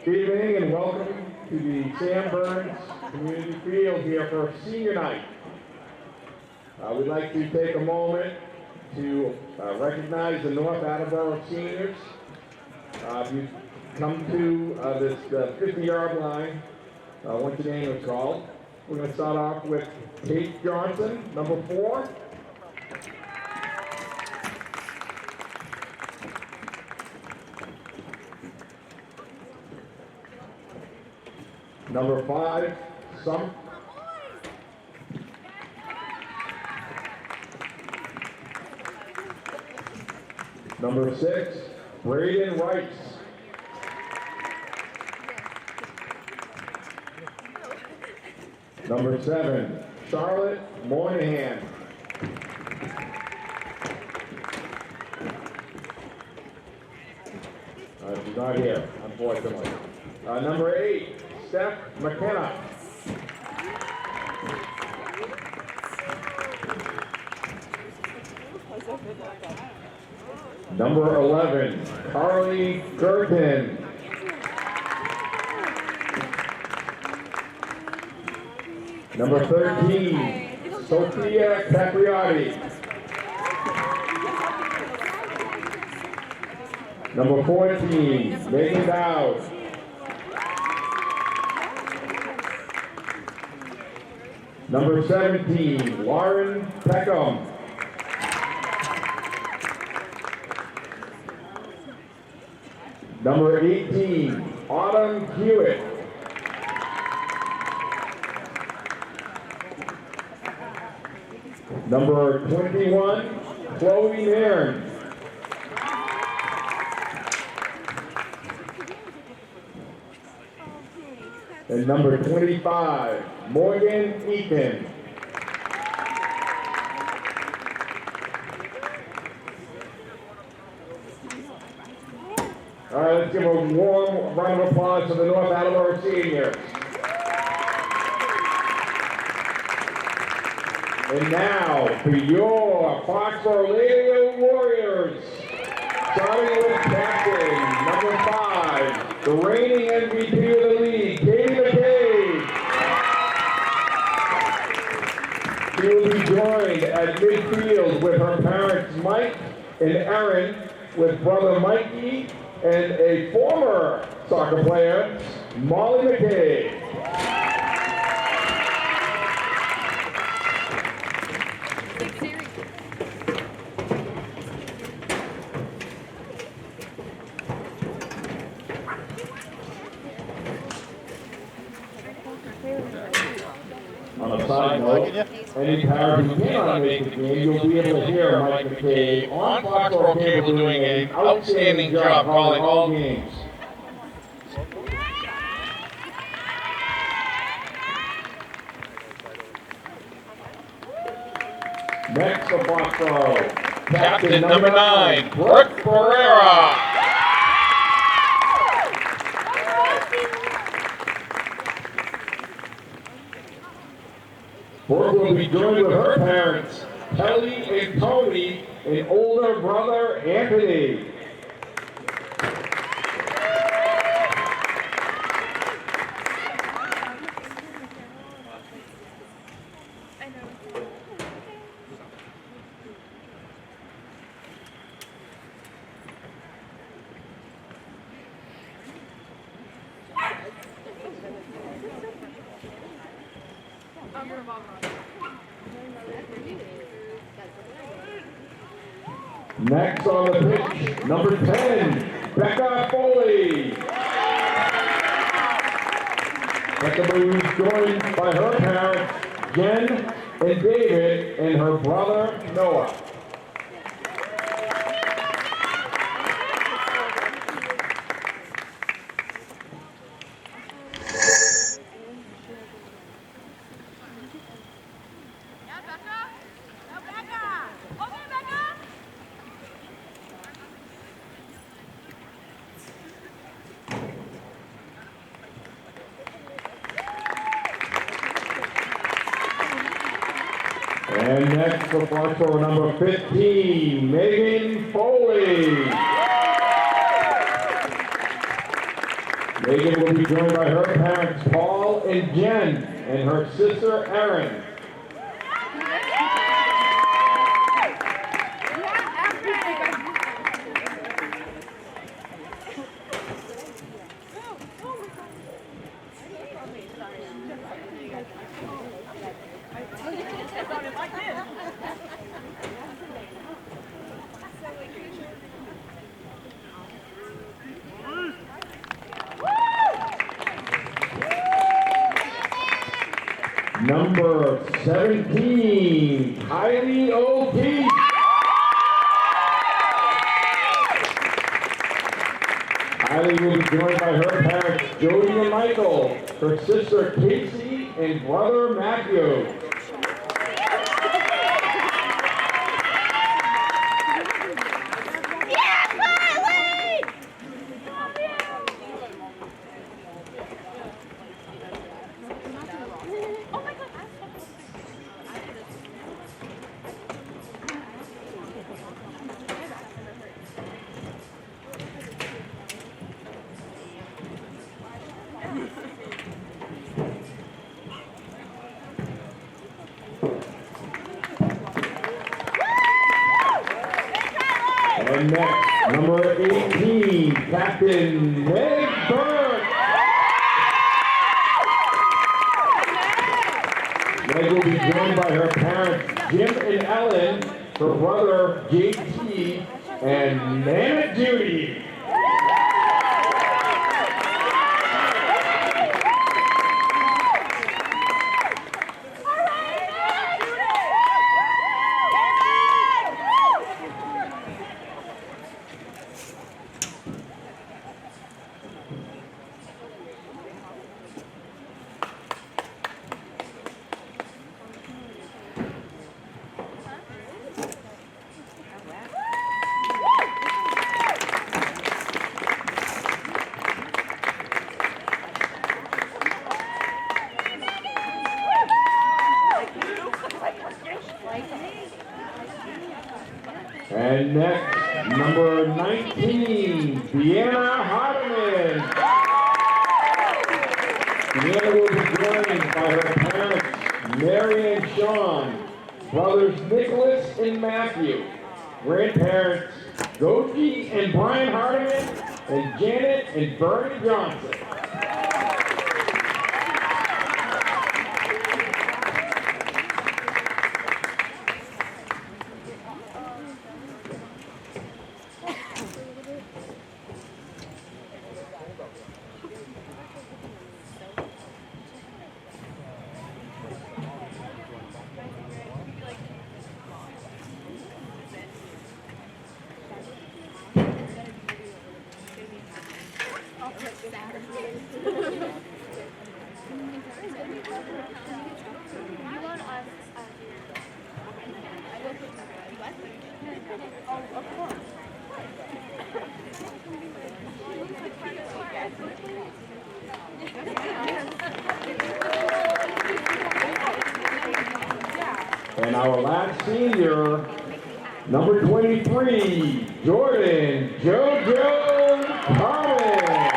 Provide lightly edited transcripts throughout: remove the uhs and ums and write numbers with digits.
Good evening and welcome to the Sam Burns Community Field here for Senior Night. We'd like to take a moment to recognize the North Attleboro seniors. You've come to this 50-yard line, once the game is called. We're going to start off with Kate Johnson, number 4. Number 5, Number 6, Braden Rice. Number 7, Charlotte Moynihan. She's not here, unfortunately. Number 8, Steph McKenna. Number 11, Carly Gerton. Number 13, Sophia Capriotti. Number 14, Megan Dowd. Number 17, Lauren Peckham. Number 18, Autumn Hewitt. Number 21, Chloe Nairn. And number 25, Morgan Eaton. All right, let's give a warm round of applause to the North Attleboro seniors. And now for your Foxborough Lady Warriors, starting with captain, number 5, the reigning MVP of the league, Katie McCabe. She will be joined at midfield with her parents Mike and Erin, with brother Mikey and a former soccer player, Molly McCabe. On a side note, any parents who cannot make the game, you'll be able to hear Mike McCabe on Foxboro Cable doing an outstanding job calling all games. Next for Foxboro, captain number 9, Brooke Pereira. Brooke will be joined with her parents, Kelly and Tony, and older brother, Anthony. Next on the pitch, number 10, Becca Foley. Becca is joined by her parents, Jen and David, and her brother, Noah. And next for Foxborough, number 15, Megan Foley. Megan will be joined by her parents, Paul and Jen, and her sister, Erin. Number 17, Kylie O'Keefe. Kylie will be joined by her parents, Jody and Michael, her sister, Casey, and brother, Matthew. And next, number 18, Captain Meg Burke. Meg will be joined by her parents, Jim and Ellen, her brother, JT, and Nana Judy. And next, number 19, Deanna Hardiman. Deanna will be joined by her parents, Mary and Sean, brothers Nicholas and Matthew, grandparents, Goji and Brian Hardiman, and Janet and Bernie Johnson. And our last senior, number 23, Jordan JoJo Carmen.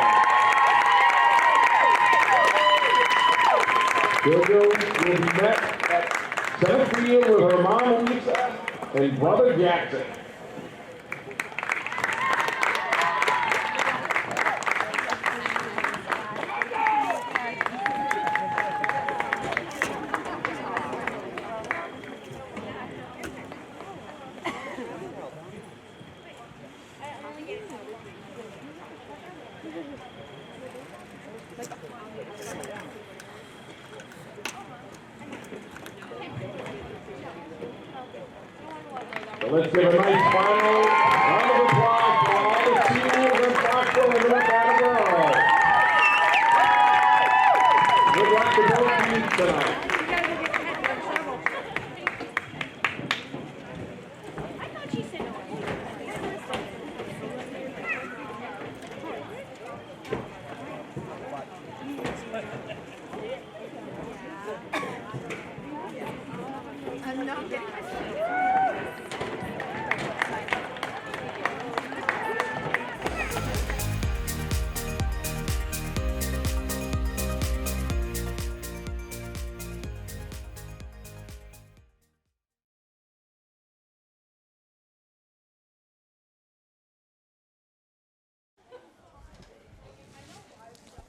JoJo will be met at center field with her mom Lisa and brother Jackson. So let's give a nice final round of applause for all the seniors in Foxborough and North Attleboro. Good luck to both teams tonight. I'm not getting my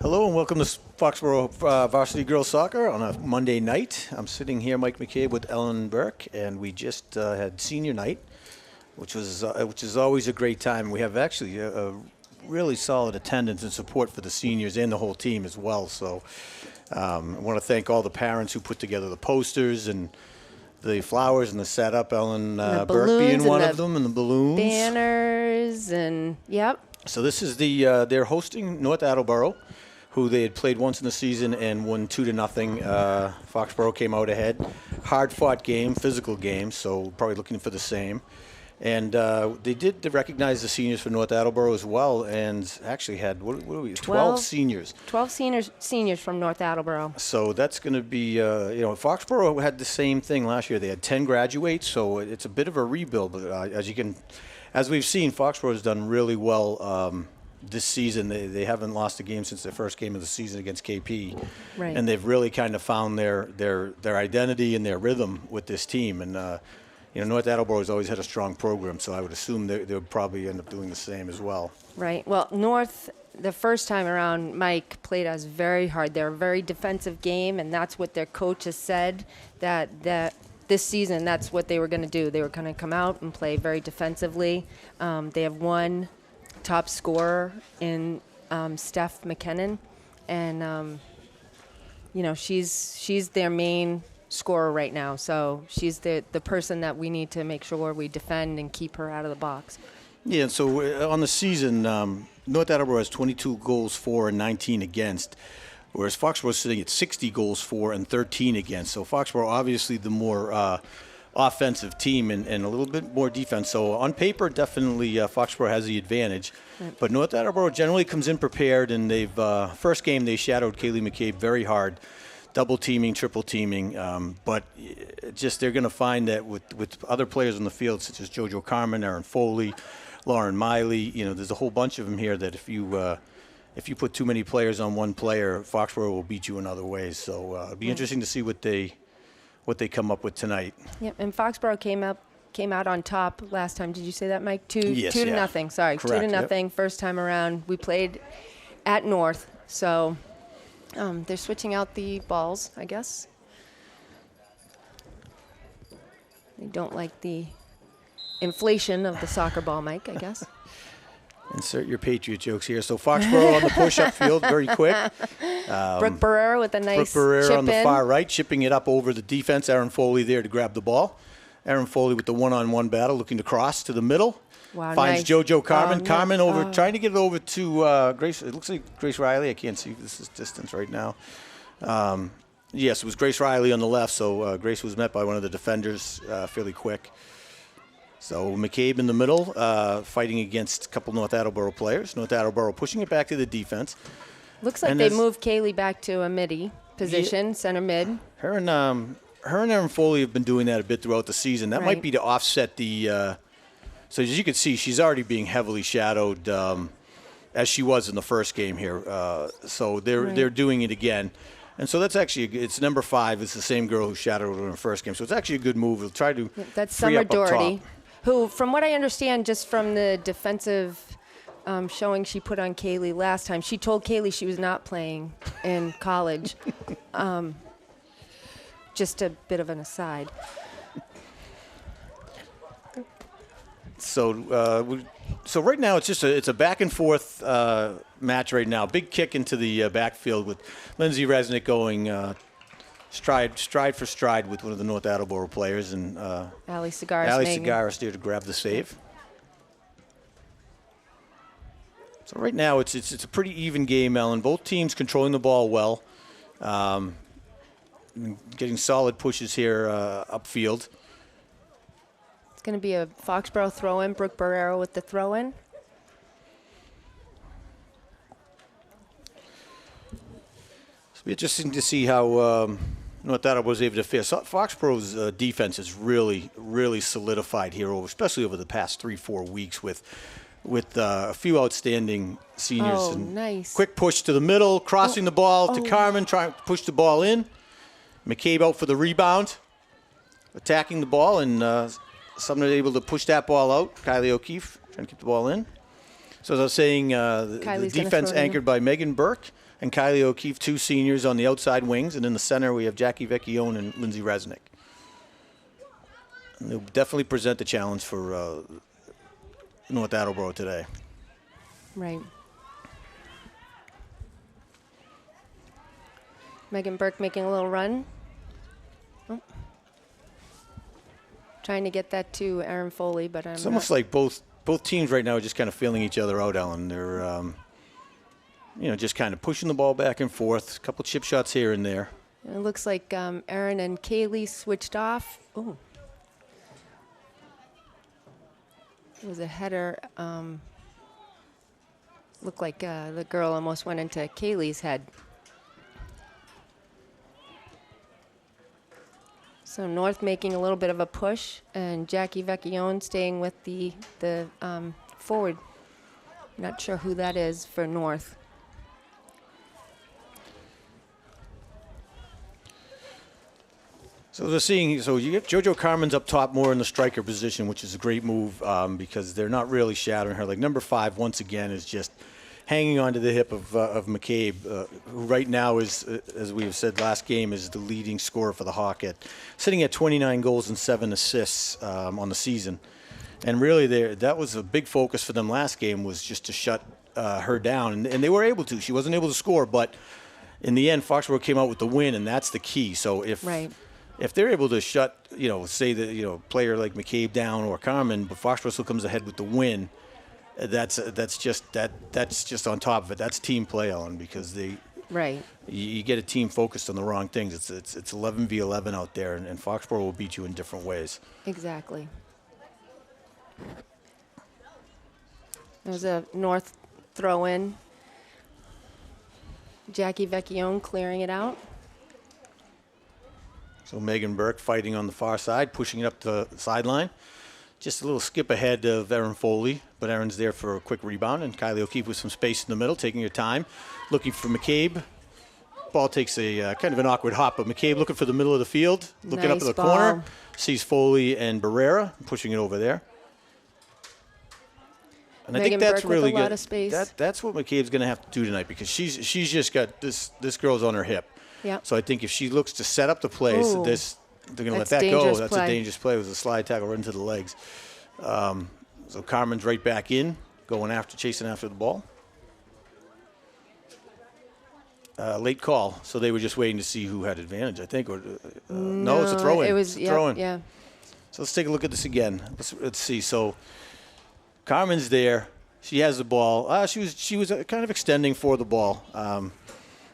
Hello and welcome to Foxborough Varsity Girls Soccer on a Monday night. I'm sitting here, Mike McCabe, with Ellen Burke, and we just had senior night, which is always a great time. We have actually a really solid attendance and support for the seniors and the whole team as well. So I want to thank all the parents who put together the posters and the flowers and the setup. Ellen Burke being one of them, and the balloons, banners, and yep. So this is they're hosting North Attleboro, who they had played once in the season and won 2-0. Foxborough came out ahead. Hard-fought game, physical game, so probably looking for the same. And they did recognize the seniors for North Attleboro as well, and actually had, what are we, 12 seniors. 12 seniors from North Attleboro. So that's going to be, Foxborough had the same thing last year. They had 10 graduates, so it's a bit of a rebuild. But as we've seen, Foxborough has done really well this season. They haven't lost a game since their first game of the season against KP. Right. And they've really kind of found their identity and their rhythm with this team. And, North Attleboro has always had a strong program, so I would assume they would probably end up doing the same as well. Right. Well, North, the first time around, Mike played us very hard. They're a very defensive game, and that's what their coach has said, that this season that's what they were going to do. They were going to come out and play very defensively. They have one top scorer in Steph McKinnon, and she's their main scorer right now. So she's the person that we need to make sure we defend and keep her out of the box. Yeah. So on the season, North Attleboro has 22 goals for and 19 against, whereas Foxborough is sitting at 60 goals for and 13 against. So Foxborough obviously the more offensive team and a little bit more defense. So on paper, definitely Foxborough has the advantage. Right. But North Attleboro generally comes in prepared, and they've first game they shadowed Kaylee McCabe very hard, double teaming, triple teaming. But just they're going to find that with other players on the field, such as JoJo Carmen, Aaron Foley, Lauren Miley, there's a whole bunch of them here that if you put too many players on one player, Foxborough will beat you in other ways. So it'll be interesting to see what they come up with tonight. Yep, and Foxborough came out on top last time. Did you say that, Mike? 2 to nothing. Sorry, correct, 2-0. Yep. First time around, we played at North, so they're switching out the balls, I guess. They don't like the inflation of the soccer ball, Mike, I guess. Insert your Patriot jokes here. So Foxborough on the push-up field, very quick. Brooke Barrera with a nice Brooke Barrera chip on the in. far right, chipping it up over the defense. Aaron Foley there to grab the ball. Aaron Foley with the one-on-one battle, looking to cross to the middle. Wow, finds nice. JoJo Carmen. Oh, Carmen over, trying to get it over to Grace. It looks like Grace Riley. I can't see if this is distance right now. Yes, it was Grace Riley on the left, so Grace was met by one of the defenders fairly quick. So McCabe in the middle, fighting against a couple North Attleboro players. North Attleboro pushing it back to the defense. Looks like they moved Kaylee back to a midi position, center mid. Her and Aaron Foley have been doing that a bit throughout the season. That might be to offset the so as you can see, she's already being heavily shadowed as she was in the first game here. So they're doing it again. And so that's actually, it's number 5. It's the same girl who shadowed her in the first game. So it's actually a good move. We'll try to That's free Summer up Doherty, top. who, from what I understand, just from the defensive showing she put on Kaylee last time, she told Kaylee she was not playing in college. Just a bit of an aside. So right now it's a back and forth match right now. Big kick into the backfield with Lindsay Resnick going stride for stride with one of the North Attleboro players, and Ali Segaris there to grab the save. So right now it's a pretty even game, Ellen. Both teams controlling the ball well, getting solid pushes here upfield. It's going to be a Foxborough throw-in. Brooke Barrera with the throw-in. It'll be interesting to see how North Attleboro was able to fare. So Foxborough's defense is really, really solidified here, especially over the past 3-4 weeks with a few outstanding seniors. Oh, and nice. Quick push to the middle, crossing the ball to Carmen, trying to push the ball in. McCabe out for the rebound, attacking the ball, and someone able to push that ball out. Kylie O'Keefe trying to keep the ball in. So as I was saying, the defense anchored by Megan Burke and Kylie O'Keefe, 2 seniors on the outside wings. And in the center, we have Jackie Vecchione and Lindsay Resnick. And they'll definitely present the challenge for North Attleboro today. Right. Megan Burke making a little run. Oh. Trying to get that to Aaron Foley, but It's almost like both teams right now are just kind of feeling each other out, Ellen. They're, just kind of pushing the ball back and forth. A couple chip shots here and there. It looks like Aaron and Kaylee switched off. Oh. It was a header. Looked like the girl almost went into Kaylee's head. So North making a little bit of a push, and Jackie Vecchione staying with the forward. Not sure who that is for North. So you get JoJo Carmen's up top more in the striker position, which is a great move because they're not really shattering her. Like number 5, once again, is just hanging onto the hip of McCabe, who right now is, as we have said last game, is the leading scorer for the Hawk, sitting at 29 goals and 7 assists on the season. And really, that was a big focus for them last game, was just to shut her down. And they were able to. She wasn't able to score, but in the end, Foxborough came out with the win, and that's the key. So if they're able to shut, say the player like McCabe down or Carmen, but Foxborough still comes ahead with the win, that's just on top of it. That's team play, Ellen, because you get a team focused on the wrong things. It's 11 v 11 out there, and Foxborough will beat you in different ways. Exactly. There's a North throw in. Jackie Vecchione clearing it out. So Megan Burke fighting on the far side, pushing it up the sideline. Just a little skip ahead of Aaron Foley, but Aaron's there for a quick rebound, and Kylie O'Keefe with some space in the middle, taking her time, looking for McCabe. Ball takes a kind of an awkward hop, but McCabe looking for the middle of the field, looking up at the corner, sees Foley and Barrera, pushing it over there. And Megan I think that's Burke really with a lot good. of space. That's what McCabe's going to have to do tonight, because she's just got this girl's on her hip. Yeah. So I think if she looks to set up the play, so they're going to let that go. That's a dangerous play. It was a slide tackle right into the legs. So Carmen's right back in, chasing after the ball. Late call, so they were just waiting to see who had advantage, I think. Or no, it's a throw-in. It was throw-in. Yeah. So let's take a look at this again. Let's see. So Carmen's there. She has the ball. She was kind of extending for the ball.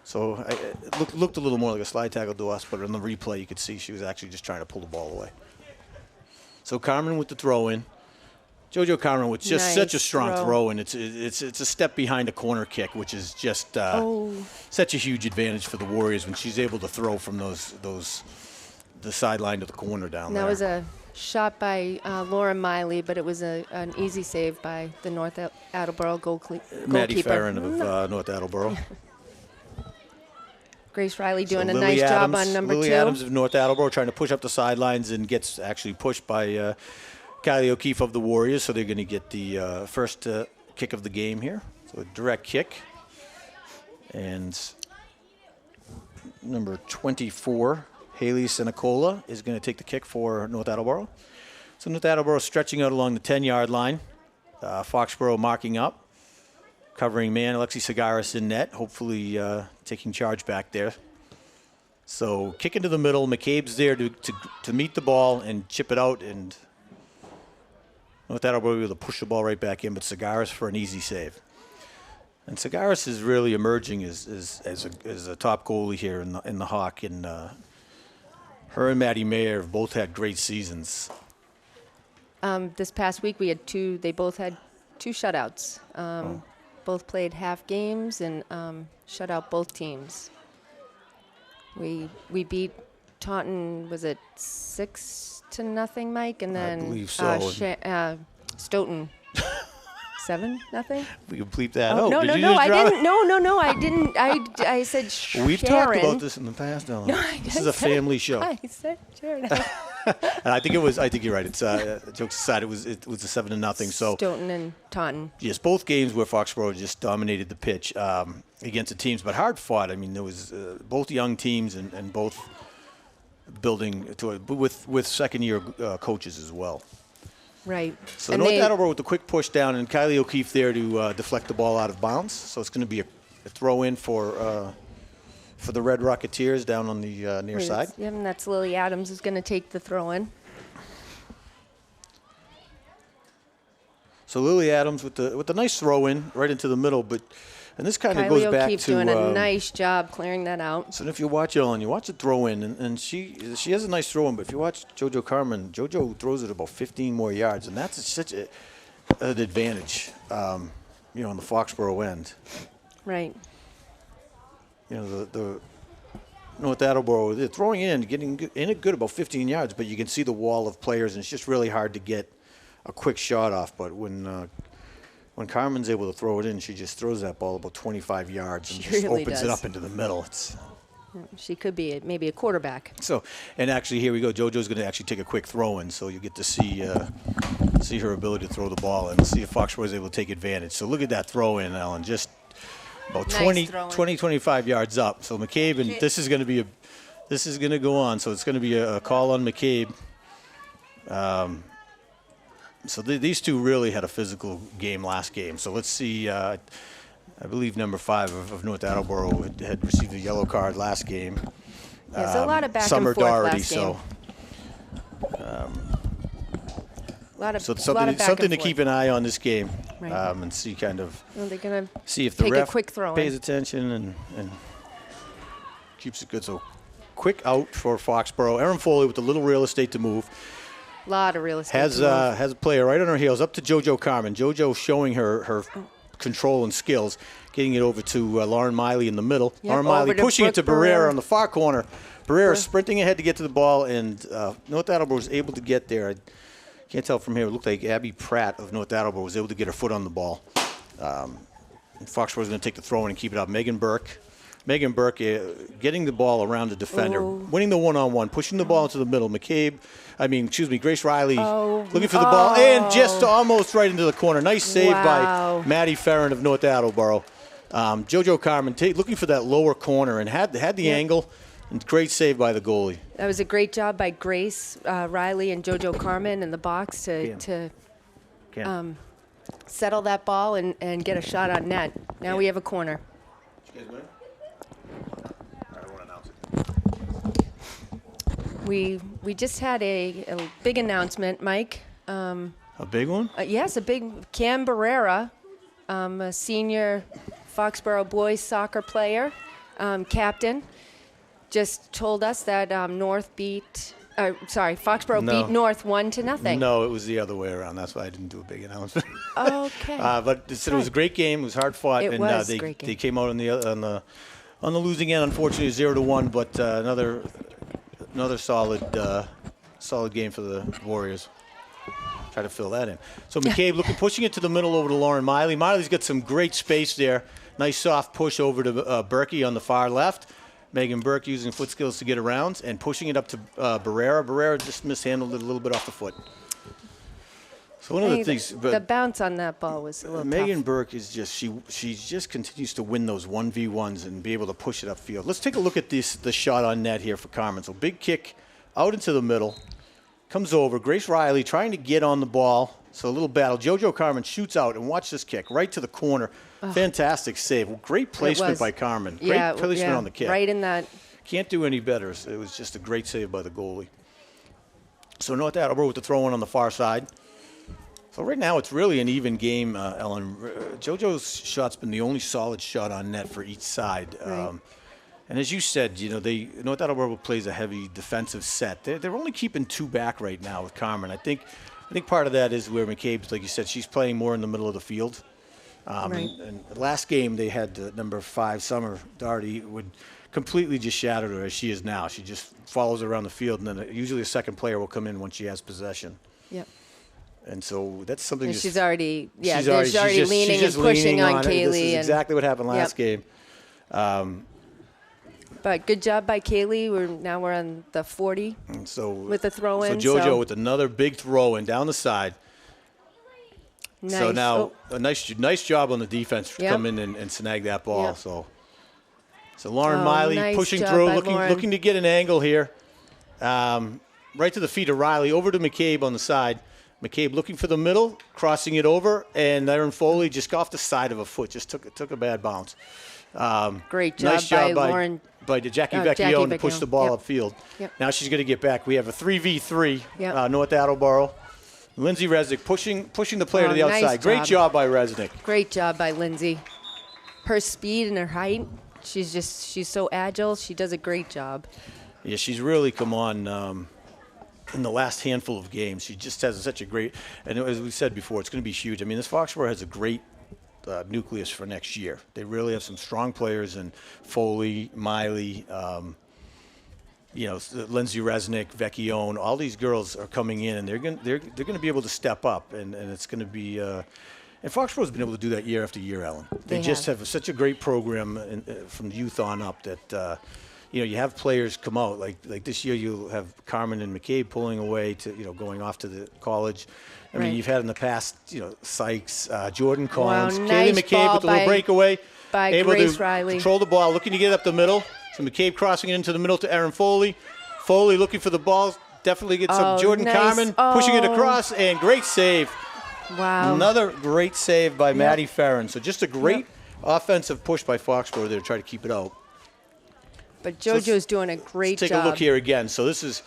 So it looked a little more like a slide tackle to us, but on the replay you could see she was actually just trying to pull the ball away. So Carmen with the throw-in. JoJo Carmen with just such a strong throw-in. It's a step behind a corner kick, which is just such a huge advantage for the Warriors when she's able to throw from the sideline to the corner down there. That was a shot by Laura Miley, but it was an easy save by the North Attleboro goalkeeper. Maddie Farron of North Attleboro. Grace Riley doing a nice job on number 2. Lily Adams of North Attleboro trying to push up the sidelines and gets actually pushed by Kylie O'Keefe of the Warriors. So they're going to get the first kick of the game here. So a direct kick. And number 24, Haley Senecola, is going to take the kick for North Attleboro. So North Attleboro stretching out along the 10-yard line. Foxborough marking up. Covering man, Alexi Sagaris in net, hopefully taking charge back there. So kick into the middle. McCabe's there to meet the ball and chip it out, and North Attleboro will be able to push the ball right back in, but Sagaris for an easy save. And Sagaris is really emerging as a top goalie here in the Hawk, and her and Maddie Mayer have both had great seasons. This past week they both had 2 shutouts. Both played half games and shut out both teams. We beat Taunton, was it 6-0, Mike? And then I believe so. Stoughton 7-0. We can bleep that out. No, I didn't. No, I didn't. I said Sharon. We've talked about this in the past, Ellen. No, this is a family show. I said Sharon. And I think you're right. It's jokes aside, it was a 7-0. So Stoughton and Taunton. yes, both games where Foxborough just dominated the pitch against the teams, but hard fought. I mean, there was both young teams and both building with second year coaches as well. Right. So North Attleboro with the quick push down, and Kylie O'Keefe there to deflect the ball out of bounds. So it's going to be a throw in for the Red Rocketeers down on the near side. Yeah, and that's Lily Adams is going to take the throw in. So Lily Adams with the nice throw in right into the middle, and this kind of goes back O'Keefe to doing a nice job clearing that out. So if you watch Ellen, you watch the throw in, and she has a nice throw in, but if you watch JoJo Carmen, JoJo throws it about 15 more yards, and that's such an advantage, on the Foxborough end. Right. The North Attleboro, they're throwing in, getting in it good about 15 yards, but you can see the wall of players, and it's just really hard to get a quick shot off. But when Carmen's able to throw it in, she just throws that ball about 25 yards and just really opens does. it up into the middle. She could be maybe a quarterback. So, and actually, here we go. JoJo's going to actually take a quick throw in, so you get to see her ability to throw the ball and see if Foxborough is able to take advantage. So look at that throw in, Ellen. Just about Nice 25 yards up. So McCabe, and this is going to go on. So it's going to be a call on McCabe. So these two really had a physical game last game. So let's see. I believe number 5 of North Attleboro had received a yellow card last game. There's a lot of back Summer and forth Doherty, last game. Something to keep an eye on this game, Right. And see kind of They're going to see if the take a ref quick throw in. pays attention and keeps it good. So quick out for Foxborough. Erin Foley with a little real estate to move. A lot of real estate. Has a player right on her heels up to JoJo Carmen. JoJo showing her control and skills, getting it over to Lauren Miley in the middle. Yep, Lauren Miley over to pushing it to Brooke Barrera Barrera. on the far corner. Barrera sprinting ahead to get to the ball, and North Attleboro was able to get there. I can't tell from here. It looked like Abby Pratt of North Attleboro was able to get her foot on the ball. And Foxborough was going to take the throw in and keep it up. Megan Burke getting the ball around the defender, winning the one-on-one, pushing the ball into the middle. Grace Riley looking for the ball and just almost right into the corner. Nice save by Maddie Ferrin of North Attleboro. JoJo Carmen looking for that lower corner and had the angle. And great save by the goalie. That was a great job by Grace Riley and JoJo Carmen in the box to settle that ball and get a shot on net. Now we have a corner. Did you guys win? I don't want to announce it. We just had a big announcement, Mike. A big one? Yes, a big Cam Barrera, a senior Foxborough boys soccer player, captain, just told us that Foxborough beat North 1-0. No, it was the other way around. That's why I didn't do a big announcement. Okay. But it was a great game. It was hard fought, It and was a great game. they came out on the losing end, unfortunately 0-1. But another solid game for the Warriors. Try to fill that in. So McCabe pushing it to the middle over to Lauren Miley. Miley's got some great space there. Nice soft push over to Berkey on the far left. Megan Burke using foot skills to get around and pushing it up to Barrera. Barrera just mishandled it a little bit off the foot. So one of the things, the bounce on that ball was a little Megan tough. Burke is just she just continues to win those 1v1s and be able to push it upfield. Let's take a look at the shot on net here for Carmen. So big kick out into the middle, comes over. Grace Riley trying to get on the ball. So a little battle. JoJo Carmen shoots out, and watch this kick right to the corner. Fantastic save. Great placement by Carmen. Great placement on the kick. Right in that. Can't do any better. It was just a great save by the goalie. So North Attleboro with the throw-in on the far side. So right now it's really an even game, Ellen. JoJo's shot's been the only solid shot on net for each side. Right. And as you said, North Attleboro plays a heavy defensive set. They're only keeping 2 back right now with Carmen. I think part of that is where McCabe's, like you said, she's playing more in the middle of the field. Right. And last game they had number 5, Summer Doherty, would completely just shatter her as she is now. She just follows around the field, and then usually a second player will come in when she has possession. Yep. And so that's something. And she's already leaning and pushing on Kaylee. This is and exactly what happened last game. But good job by Kaylee. We're on the 40 And so with the throw in. So JoJo with another big throw in down the side. Nice. So now a nice job on the defense to come in and snag that ball. Yep. So Lauren Miley nice pushing job through, by looking Lauren. to get an angle here. Right to the feet of Riley, over to McCabe on the side. McCabe looking for the middle, crossing it over, and Erin Foley just off the side of a foot, just took a bad bounce. Great job, nice job by Lauren. by Jackie Jackie Vecchione to push Vecchione. the ball Yep. upfield. Yep. Now she's going to get back. We have a 3v3, Yep. North Attleboro. Lindsay Resnick pushing the player to the nice outside. Great job by Resnick. Great job by Lindsay. Her speed and her height, she's so agile. She does a great job. Yeah, she's really come on in the last handful of games. She just has such a great, and as we said before, it's going to be huge. I mean, this Foxborough has a great nucleus for next year. They really have some strong players in Foley, Miley, Lindsay Resnick, Vecchione. All these girls are coming in, and they're going to be able to step up, and it's going to be. And Foxborough's been able to do that year after year, Ellen. They just have such a great program from youth on up that. You have players come out like this year. You'll have Carmen and McCabe pulling away to going off to the college. I mean, you've had in the past Sykes, Jordan Collins, nice Kaylee McCabe with a little breakaway, by able Grace to Riley. control the ball, looking to get up the middle. So McCabe crossing it into the middle to Erin Foley. Foley looking for the ball, definitely gets up. Jordan nice. Carmen pushing it across, and great save. Wow. Another great save by Maddie Farron. So just a great offensive push by Foxborough there to try to keep it out. But JoJo's doing a great job. Take a look here again. So this is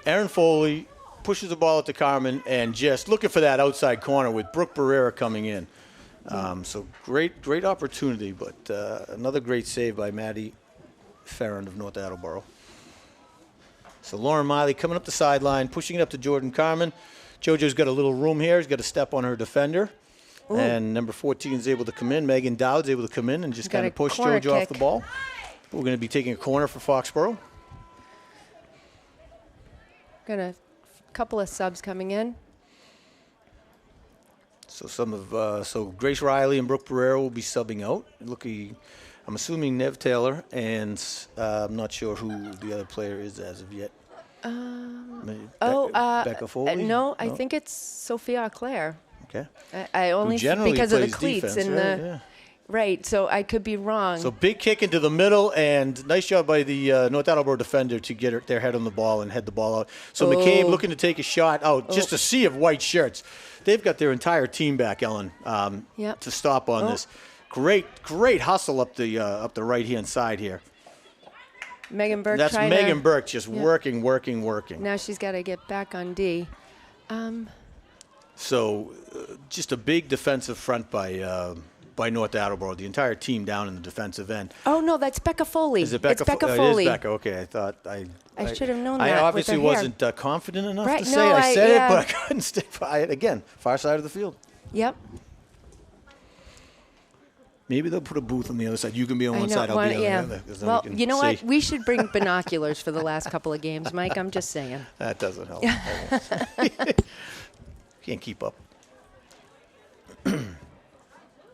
Erin Foley pushes the ball at to Carmen and just looking for that outside corner with Brooke Barrera coming in. So great opportunity, but another great save by Maddie Farron of North Attleboro. So Lauren Miley coming up the sideline, pushing it up to Jordan Carmen. JoJo's got a little room here. He's got to step on her defender. Ooh. And number 14 is able to come in. Megan Dowd's able to come in and just kind of push JoJo off the ball. We're going to be taking a corner for Foxborough. Got a couple of subs coming in. So so Grace Riley and Brooke Barrera will be subbing out. I'm assuming Nev Taylor, and I'm not sure who the other player is as of yet. Becca Foley? No, I think it's Sophia Claire. Okay. I only because of the cleats defense, and right? the. Yeah. Right, so I could be wrong. So big kick into the middle, and nice job by the North Attleboro defender to get their head on the ball and head the ball out. So McCabe looking to take a shot out, just a sea of white shirts. They've got their entire team back, Ellen, to stop on this. Great hustle up the right-hand side here. Megan Burke. That's Megan Burke just working. Now she's got to get back on D. So just a big defensive front by North Attleboro, the entire team down in the defensive end. Oh, no, that's Becca Foley. Is it Becca? It's Becca It Foley. is Becca. Okay, I thought I should have known that. I obviously with her wasn't confident enough right, to say no, I said it, but I couldn't stay by it. Again, far side of the field. Yep. Maybe they'll put a booth on the other side. You can be on one side, I'll be on the other. Well, you know what? We should bring binoculars for the last couple of games, Mike. I'm just saying. That doesn't help. Can't keep up.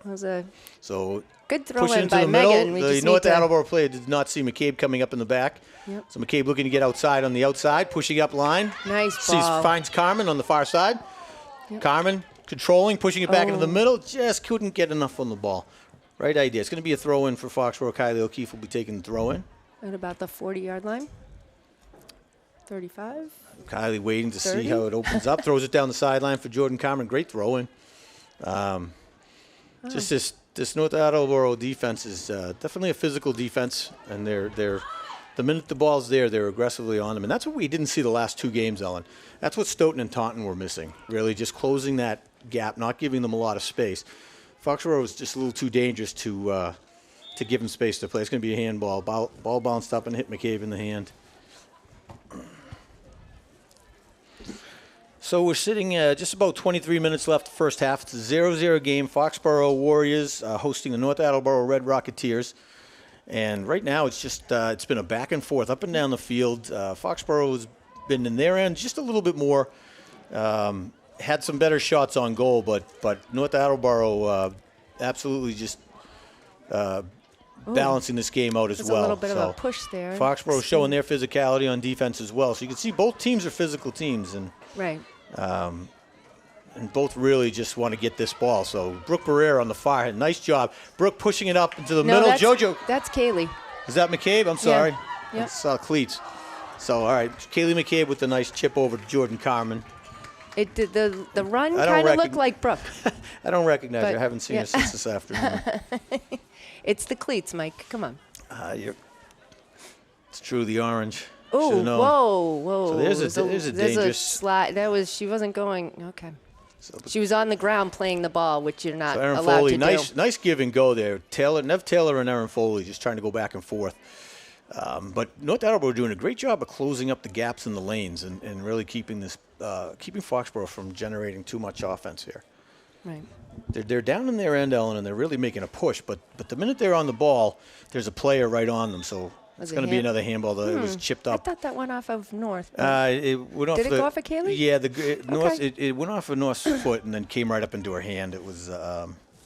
Was a good throw pushing in into by the middle. Megan. The North Attleboro player did not see McCabe coming up in the back. Yep. So McCabe looking to get outside on the outside, pushing up line. Nice ball. Finds Carmen on the far side. Yep. Carmen controlling, pushing it back into the middle. Just couldn't get enough on the ball. Right idea. It's going to be a throw in for Foxborough. Kylie O'Keefe will be taking the throw in. At about the 40-yard line. 35. Kylie waiting to 30? see how it opens up. Throws it down the sideline for Jordan Carmen. Great throw in. Just this North Attleboro defense is definitely a physical defense, and they're the minute the ball's there, they're aggressively on them, and that's what we didn't see the last two games, Ellen. That's what Stoughton and Taunton were missing. Really, just closing that gap, not giving them a lot of space. Foxborough was just a little too dangerous to give them space to play. It's going to be a handball. Ball bounced up and hit McCabe in the hand. So we're sitting just about 23 minutes left the first half. It's a 0-0 game. Foxborough Warriors hosting the North Attleboro Red Rocketeers. And right now it's just it's been a back and forth, up and down the field. Foxborough has been in their end just a little bit more, had some better shots on goal, but North Attleboro absolutely just balancing this game out as There's well. a little bit of a push there. Foxborough showing their physicality on defense as well. So you can see both teams are physical teams, and Right. and both really just want to get this ball. So Brooke Barrera on the far end, nice job. Brooke pushing it up into the middle. JoJo. That's Kaylee. Is that McCabe? I'm sorry. Yeah. It's cleats. So, all right, Kaylee McCabe with the nice chip over to Jordan Carmen. It did the run kind of looked like Brooke. I don't recognize her. But, I haven't seen her since this afternoon. It's the cleats, Mike. Come on. It's true, the orange. Oh, whoa. So there's a dangerous slide. She wasn't going. Okay. She was on the ground playing the ball, which you're not Erin allowed Foley, to do. nice give and go there. Nev Taylor and Erin Foley just trying to go back and forth. But North Attleboro doing a great job of closing up the gaps in the lanes and really keeping Foxborough from generating too much offense here. Right. They're down in their end, Ellen, and they're really making a push. But the minute they're on the ball, there's a player right on them. So it's going to be another handball. It was chipped up. I thought that went off of North. It went off. Did it go off of Kaylee? Yeah, North. Okay. It went off of North's foot and then came right up into her hand. It was.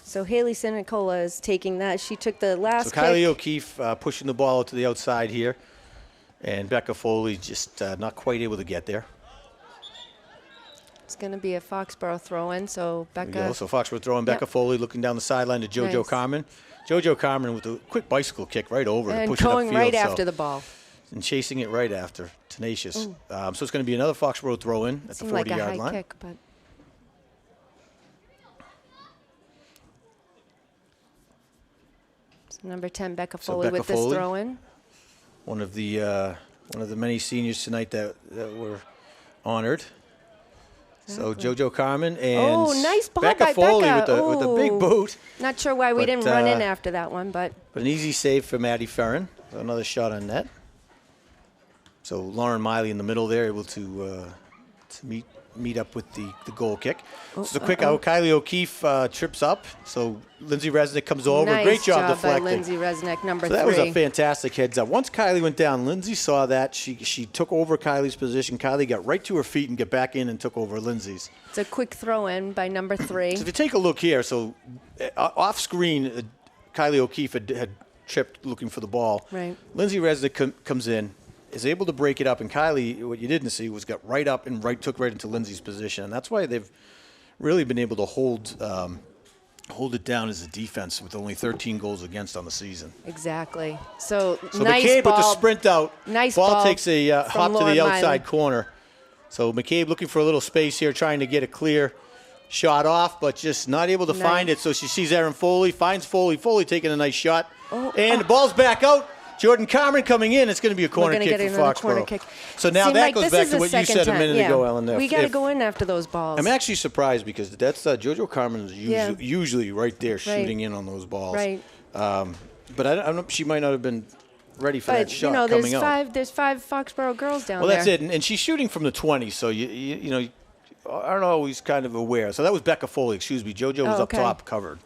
So Haley Sinicola is taking that. She took the last So Kylie kick. O'Keefe pushing the ball to the outside here, and Becca Foley just not quite able to get there. It's going to be a Foxborough throw-in. So There Becca. we go. So Foxborough throwing Becca Foley looking down the sideline to JoJo Nice. Carmen. JoJo Carmen with a quick bicycle kick right over And to push it going upfield. right after the ball. And chasing it right after. Tenacious. So it's going to be another Foxborough throw-in at the Seemed like a 40-yard high line. kick, but so number 10, Becca Foley Becca with this Foley. throw-in. One of the many seniors tonight that were honored. So JoJo Carmen and nice ball Becca by Foley Becca. with the big boot. Not sure why we But, didn't run in after that one, but an easy save for Maddie Ferrin. So another shot on net. So Lauren Miley in the middle there, able to meet up with the goal kick. Just a quick out. Kylie O'Keefe trips up. So Lindsay Resnick comes over. nice Great job by deflecting. Lindsay Resnick, number So that 3. was a fantastic heads up. Once Kylie went down, Lindsay saw that. She took over Kylie's position. Kylie got right to her feet and got back in and took over Lindsay's. It's a quick throw-in by number 3. So if you take a look here, so off screen, Kylie O'Keefe had tripped looking for the ball. Right. Lindsay Resnick comes in, is able to break it up, and Kylie, what you didn't see was got right up and took right into Lindsay's position, and that's why they've really been able to hold it down as a defense with only 13 goals against on the season. Exactly. So McCabe nice with ball. the sprint out. Nice ball ball takes a from hop to Lauren the outside Miley. corner. So McCabe looking for a little space here, trying to get a clear shot off, but just not able to find it. So she sees Erin Foley, finds Foley. Foley taking a nice shot. And the ball's back out. Jordan Carmen coming in. It's going to be a corner kick for Foxborough. So now Seemed that like goes this back is to the what you second said a time. minute ago, Ellen. We got to go in after those balls. I'm actually surprised because that's JoJo Carmen is usually right there shooting in on those balls. Right. But I don't know, she might not have been ready for that shot But coming out. there's 5 Foxborough girls down there. Well, that's it. And she's shooting from the 20, so you know, aren't always kind of aware. So that was Becca Foley, excuse me. JoJo was up top covered.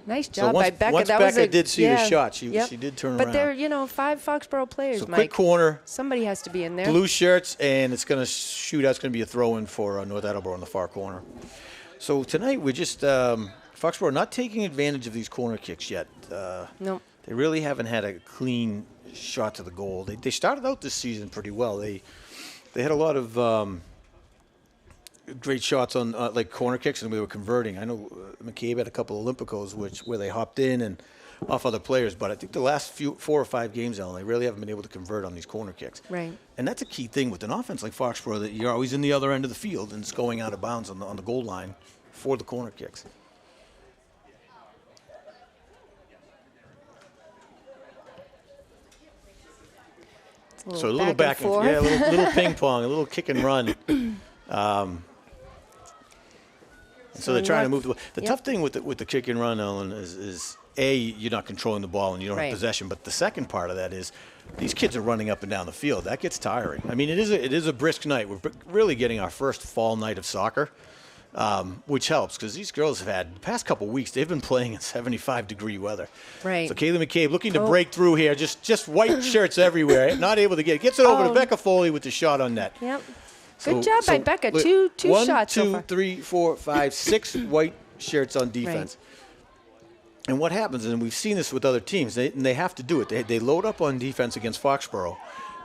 Nice job once, by Becca. Once that Becca was did see the shot, she did turn around. But they're 5 Foxborough players, So Mike. quick corner. Somebody has to be in there. Blue shirts, and it's going to shoot out. It's going to be a throw-in for North Attleboro in the far corner. So tonight we're just Foxborough not taking advantage of these corner kicks yet. Nope. They really haven't had a clean shot to the goal. They started out this season pretty well. They had a lot of great shots on like corner kicks, and we were converting. I know McCabe had a couple of Olympicos where they hopped in and off other players, but I think the last 4 or 5 games, Ellen, they really haven't been able to convert on these corner kicks. Right. And that's a key thing with an offense like Foxborough, that you're always in the other end of the field and it's going out of bounds on the goal line for the corner kicks. So a little back and forth. Yeah, a little ping pong, a little kick and run. So they're trying to move the tough thing with the kick and run, Ellen, is A, you're not controlling the ball and you don't have possession. But the second part of that is these kids are running up and down the field. That gets tiring. I mean, it is a brisk night. We're really getting our first fall night of soccer, which helps because these girls have had the past couple weeks. They've been playing in 75-degree weather. Right. So Kaylee McCabe looking to break through here. Just white shirts everywhere. Not able to get it. Gets it over to Becca Foley with the shot on net. Yep. Good job by Becca. Two shots so far. 1, 2, 3, 4, 5, 6 white shirts on defense. And what happens, and we've seen this with other teams, they have to do it. They load up on defense against Foxborough,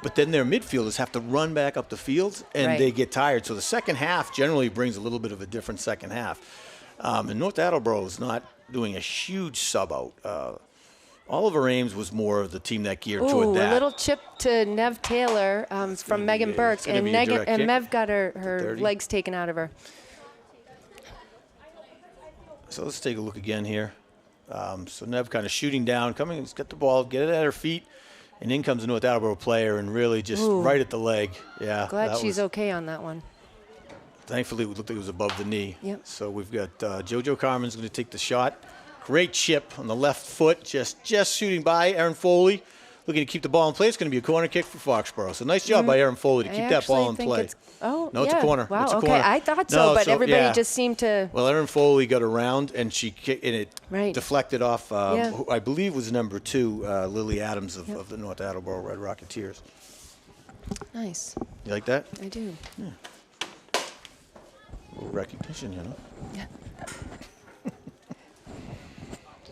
but then their midfielders have to run back up the field, and they get tired. So the second half generally brings a little bit of a different second half. And North Attleboro is not doing a huge sub out. Oliver Ames was more of the team that geared toward that. A little chip to Nev Taylor from Megan Burke, and Mev got her legs taken out of her. So let's take a look again here. So Nev kind of shooting down, coming, let's get the ball, get it at her feet, and in comes a North Attleboro player and really just right at the leg. Yeah. Glad she's okay on that one. Thankfully, it looked like it was above the knee. Yep. So we've got JoJo Carmen's going to take the shot. Great chip on the left foot, just shooting by. Aaron Foley looking to keep the ball in play. It's going to be a corner kick for Foxborough. So nice job by Aaron Foley to keep that ball in play. No, it's a corner. Wow, it's a okay. corner. I thought so, but everybody just seemed to. Well, Aaron Foley got around, and she kicked, and it Right. deflected off, who I believe was number 2, Lily Adams of the North Attleboro Red Rocketeers. Nice. You like that? I do. Yeah. A little recognition, you know. Yeah.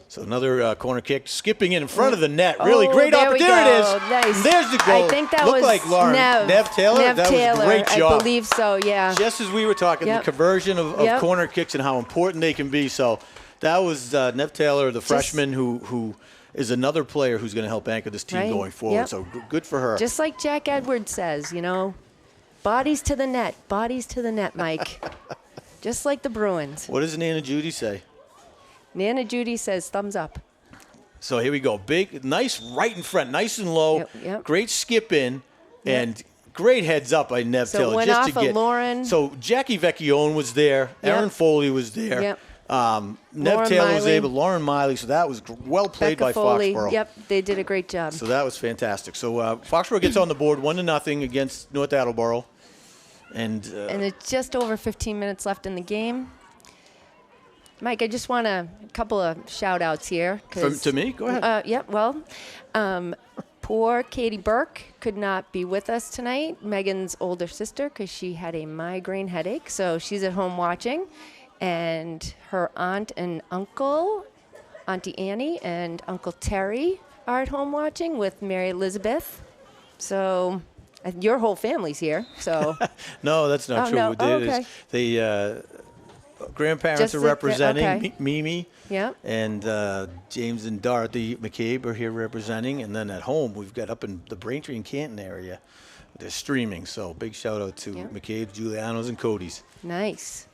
So another corner kick, skipping in front of the net. Really great there opportunity. we There it go. is. Nice. And there's the goal. I think that Looked was like Lauren. Nev Taylor? Nev That Taylor, was a great job. I believe so, yeah. Just as we were talking, the conversion of corner kicks and how important they can be. So that was Nev Taylor, the freshman who is another player who's going to help anchor this team going forward. Yep. So good for her. Just like Jack Edwards says, you know, bodies to the net, Mike. Just like the Bruins. What does Nana Judy say? Nana Judy says thumbs up. So here we go. Big, nice right in front, nice and low. Yep. Great skip in, and great heads up by Nev Taylor. Went just off to get, of Lauren. So Jackie Vecchione was there. Aaron Foley was there. Yep. Nev Taylor was able. Lauren Miley. So that was well played by Foley. Foxborough. Yep, they did a great job. So that was fantastic. So Foxborough gets on the board 1-0 against North Attleboro. And it's just over 15 minutes left in the game. Mike, I just want a couple of shout-outs here. To me? Go ahead. Poor Katie Burke could not be with us tonight, Megan's older sister, because she had a migraine headache. So she's at home watching. And her aunt and uncle, Auntie Annie and Uncle Terry, are at home watching with Mary Elizabeth. So your whole family's here. So no, that's not true. No. Okay. Grandparents are representing. Mimi and James and Dorothy McCabe are here representing. And then at home, we've got up in the Braintree and Canton area, they're streaming. So big shout out to McCabe, Giuliano's, and Cody's. Nice.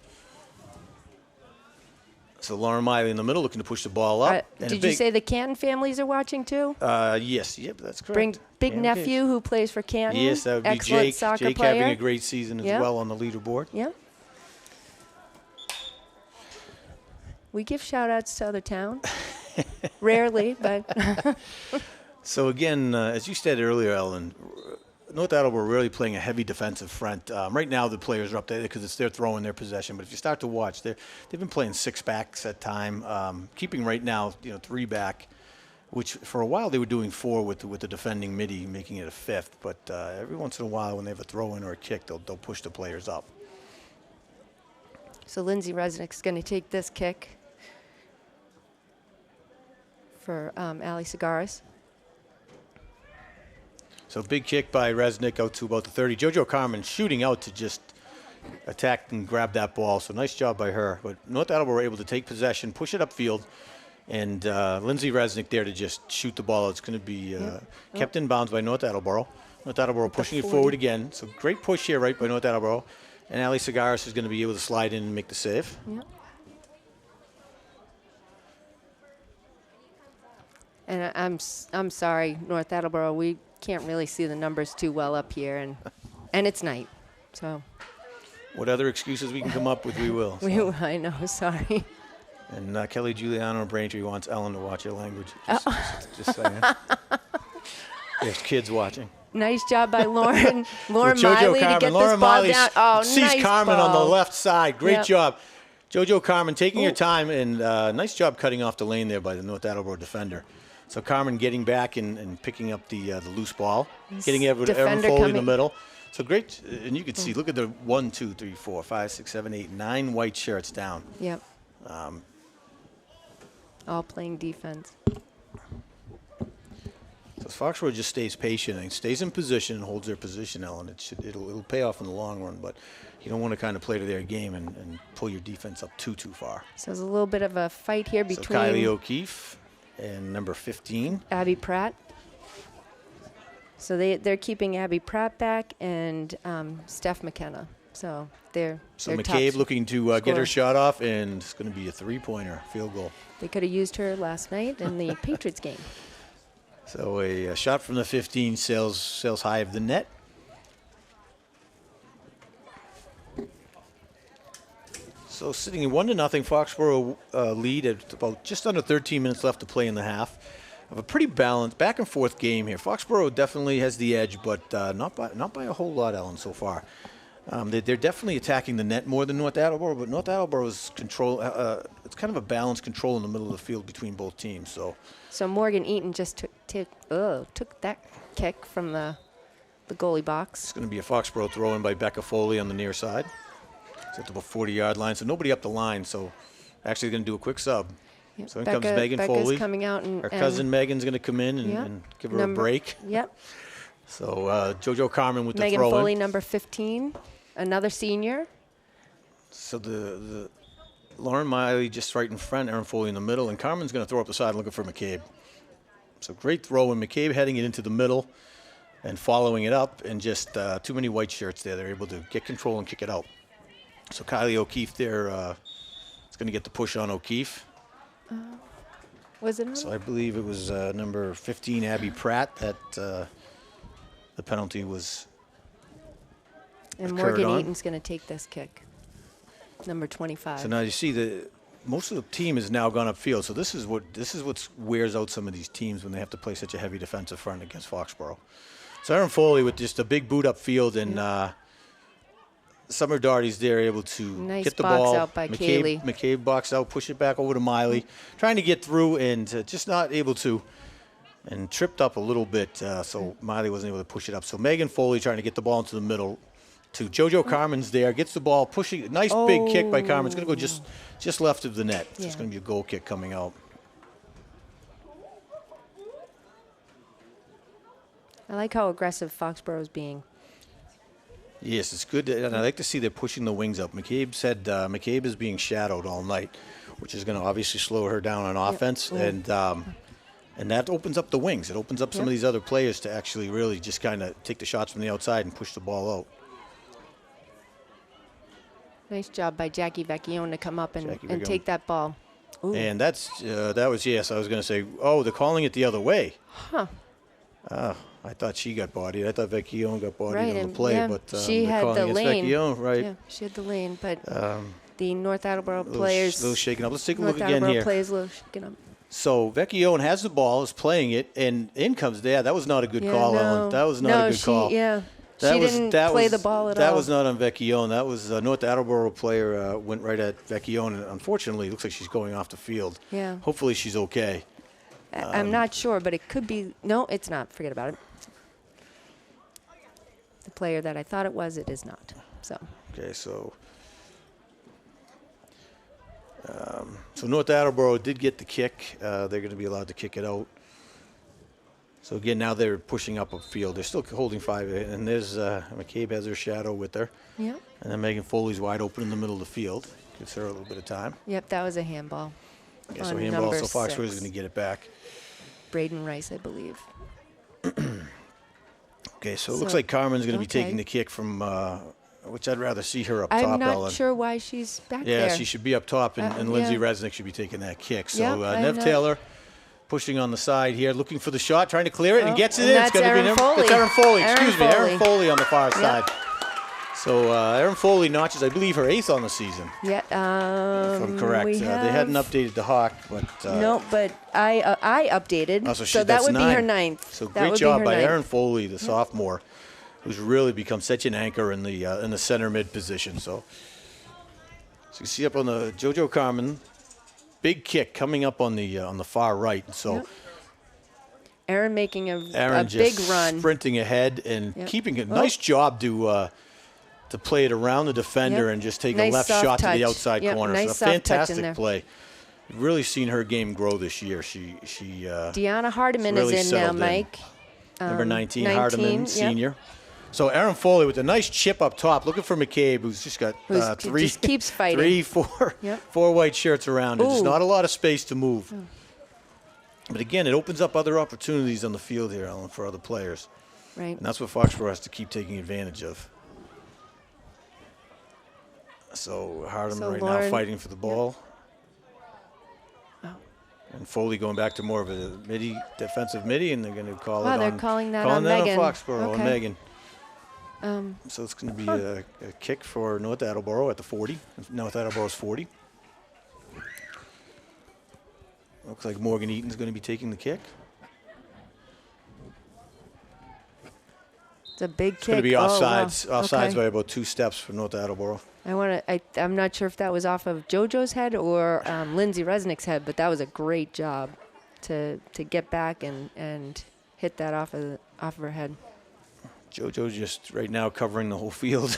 So Lauren Miley in the middle looking to push the ball up. Did you say the Canton families are watching too? Yes. Yep, that's correct. Bring big nephew who plays for Canton. Yes, that would be excellent Jake. Soccer Jake player. having a great season as well on the leaderboard. Yep. We give shout-outs to other towns. Rarely, but. So, again, as you said earlier, Ellen, North Attleboro really playing a heavy defensive front. Right now the players are up there because they're throwing their possession. But if you start to watch, they've been playing 6 backs at time, keeping right now 3 back, which for a while they were doing 4 with the defending midi, making it a 5th. But every once in a while when they have a throw-in or a kick, they'll push the players up. So Lindsay Resnick's going to take this kick for Ali Cigaris. So big kick by Resnick out to about the 30. JoJo Carmen shooting out to just attack and grab that ball. So nice job by her. But North Attleboro were able to take possession, push it upfield, and Lindsay Resnick there to just shoot the ball. It's going to be kept in bounds by North Attleboro. North Attleboro pushing it forward again. So great push here right by North Attleboro. And Ali Cigaris is going to be able to slide in and make the save. Yep. And I'm sorry, North Attleboro, we can't really see the numbers too well up here, and it's night, so. What other excuses we can come up with, we will. So. I know, sorry. And Kelly Giuliano in Braintree wants Ellen to watch your language. Just saying. There's kids watching. Nice job by Lauren Miley to get this ball down. Oh, sees nice Carmen ball. on the left side. Great job. JoJo Carmen taking her time, and nice job cutting off the lane there by the North Attleboro defender. So Carmen getting back and picking up the loose ball, getting Evan Foley in the middle. So great, and you can see, look at the 1, 2, 3, 4, 5, 6, 7, 8, 9 white shirts down. Yep. all playing defense. So Foxborough just stays patient and stays in position and holds their position, Ellen. It'll pay off in the long run, but you don't want to kind of play to their game and pull your defense up too far. So there's a little bit of a fight here So between Kylie O'Keefe and number 15. Abby Pratt. So they're keeping Abby Pratt back and Steph McKenna. So they're McCabe top looking to get her shot off, and it's going to be a three-pointer field goal. They could have used her last night in the Patriots game. So a shot from the 15 sails high of the net. So sitting 1-0, Foxborough lead at about just under 13 minutes left to play in the half. Of a pretty balanced back and forth game here. Foxborough definitely has the edge, but not by a whole lot, Ellen, so far. They're definitely attacking the net more than North Attleboro, but North Attleboro's control. It's kind of a balanced control in the middle of the field between both teams. So Morgan Eaton just took that kick from the goalie box. It's going to be a Foxborough throw in by Becca Foley on the near side. It's at the 40-yard line, so nobody up the line. So actually going to do a quick sub. Yep. So in comes Megan Becca's Foley. Coming out her cousin Megan's going to come in and give her a break. Yep. So JoJo Carmen with Megan the throw Foley, in. number 15, another senior. So the Lauren Miley just right in front, Erin Foley in the middle, and Carmen's going to throw up the side looking for McCabe. So great throw, and McCabe heading it into the middle and following it up, and just too many white shirts there. They're able to get control and kick it out. So Kylie O'Keefe there is going to get the push on O'Keefe. Was it? So I believe it was number 15, Abby Pratt, that the penalty was. And Morgan Eaton's going to take this kick, number 25. So now you see most of the team has now gone upfield. So this is what wears out some of these teams when they have to play such a heavy defensive front against Foxborough. So Erin Foley with just a big boot upfield, and Summer Darty's there able to get the ball. Nice box out by Kaylee. McCabe box out, push it back over to Miley, trying to get through and just not able to, and tripped up a little bit. So Miley wasn't able to push it up. So Megan Foley trying to get the ball into the middle. To JoJo Carmen's there, gets the ball, pushing. Nice big kick by Carmen. It's going to go just left of the net. So it's going to be a goal kick coming out. I like how aggressive Foxborough's being. Yes, it's good, and I like to see they're pushing the wings up. McCabe said McCabe is being shadowed all night, which is going to obviously slow her down on offense, and that opens up the wings. It opens up some of these other players to actually really just kind of take the shots from the outside and push the ball out. Nice job by Jackie Vecchione to come up and take that ball. Ooh. And that was, yes, I was going to say, they're calling it the other way. Huh. I thought she got bodied. I thought Vecchione got bodied on the play, but she had the lane. Vecchione, right? Yeah, she had the lane, but the North Attleboro players. A little shaken up. Let's take a look again here. Players a little shaken up. So Vecchione has the ball, is playing it, and in comes there. That was not a good call, Ellen. That was not a good call. She didn't play the ball at all. That was not on Vecchione. That was a North Attleboro player went right at Vecchione, and unfortunately, it looks like she's going off the field. Yeah. Hopefully she's okay. I'm not sure, but it could be. No, it's not. Forget about it. The player that I thought it was, it is not. So. Okay, so North Attleboro did get the kick. They're going to be allowed to kick it out. So again, now they're pushing up field. They're still holding 5, and there's McCabe has her shadow with her. Yeah. And then Megan Foley's wide open in the middle of the field. Gives her a little bit of time. Yep, that was a handball. Okay, so handball. So Foxborough is going to get it back. Braden Rice, I believe. Okay, so it looks like Carmen's going to be taking the kick from, which I'd rather see her up top, I'm not Ellen. sure why she's back there. Yeah, she should be up top, and Lindsay Resnick should be taking that kick. So Yep, Nev Taylor pushing on the side here, looking for the shot, trying to clear it, and gets it in. That's Erin Foley. It's Erin Foley. Excuse me, Foley. Erin Foley on the far side. So Erin Foley notches, I believe, her 8th on the season. Yeah, if I'm correct. They hadn't updated the Hawk, but no, but I updated. Oh, so that would be her 9th. So great job by Erin Foley, the sophomore, who's really become such an anchor in the center mid position. So you see up on the JoJo Carmen, big kick coming up on the far right. So Erin making a just big run, sprinting ahead and keeping a nice job to play it around the defender and just take a left shot to the outside corner. Nice so a fantastic play. really seen her game grow this year. She Deanna Hardiman really is in now, settled in. Mike. Number 19, 19, Hardiman, yep. senior. So Aaron Foley with a nice chip up top, looking for McCabe, who's just got three, just keeps fighting. four white shirts around. And there's Ooh. not a lot of space to move. Oh. But again, it opens up other opportunities on the field here, Ellen, for other players. Right. And that's what Foxborough has to keep taking advantage of. So Hardiman now fighting for the ball. Yep. Oh. And Foley going back to more of a defensive midi, and they're going to call it on. They're calling that on Megan. Foxborough, okay. on Megan. So it's going to be a kick for North Attleboro at the 40. North Attleboro's 40. Looks like Morgan Eaton's going to be taking the kick. It's a big kick. It's going to be offsides, wow. offsides by about 2 steps for North Attleboro. I'm not sure if that was off of JoJo's head or Lindsay Resnick's head, but that was a great job to get back and hit that off of her head. JoJo's just right now covering the whole field.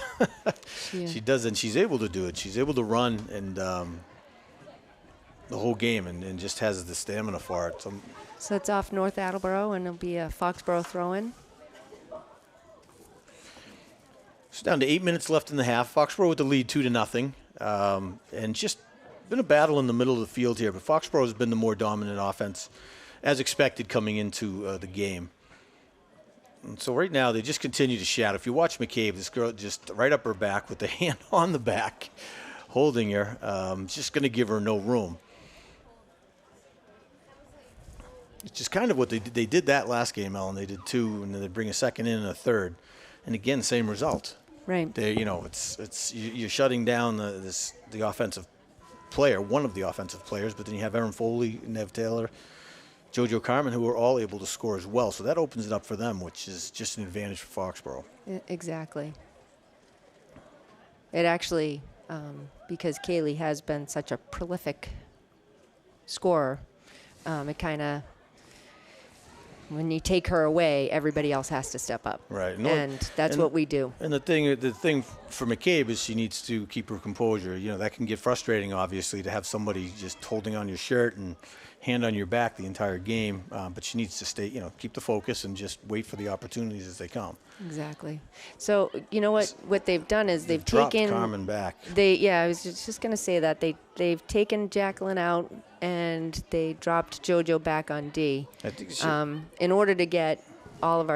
She does, and she's able to do it. She's able to run and the whole game and just has the stamina for it. So it's off North Attleboro, and it'll be a Foxborough throw-in. It's down to 8 minutes left in the half. Foxborough with the lead 2-0. And just been a battle in the middle of the field here, but Foxborough has been the more dominant offense, as expected coming into the game. And so right now they just continue to shadow. If you watch McCabe, this girl just right up her back with the hand on the back, holding her, just going to give her no room. It's just kind of what they did that last game, Ellen. They did 2, and then they bring a second in and a third, and again, same result. Right. You're shutting down the offensive player, one of the offensive players, but then you have Aaron Foley, Nev Taylor, JoJo Carmen, who are all able to score as well. So that opens it up for them, which is just an advantage for Foxborough. Exactly. It actually, because Kaylee has been such a prolific scorer, it kind of, when you take her away, everybody else has to step up. Right. And that's what we do. And the thing for McCabe is she needs to keep her composure. You know, that can get frustrating, obviously, to have somebody just holding on your shirt and hand on your back the entire game. But she needs to keep the focus and just wait for the opportunities as they come. Exactly. So, you know what they've done is they've taken Carmen back. I was just going to say that they've taken Jacqueline out and they dropped JoJo back on D. In order to get all of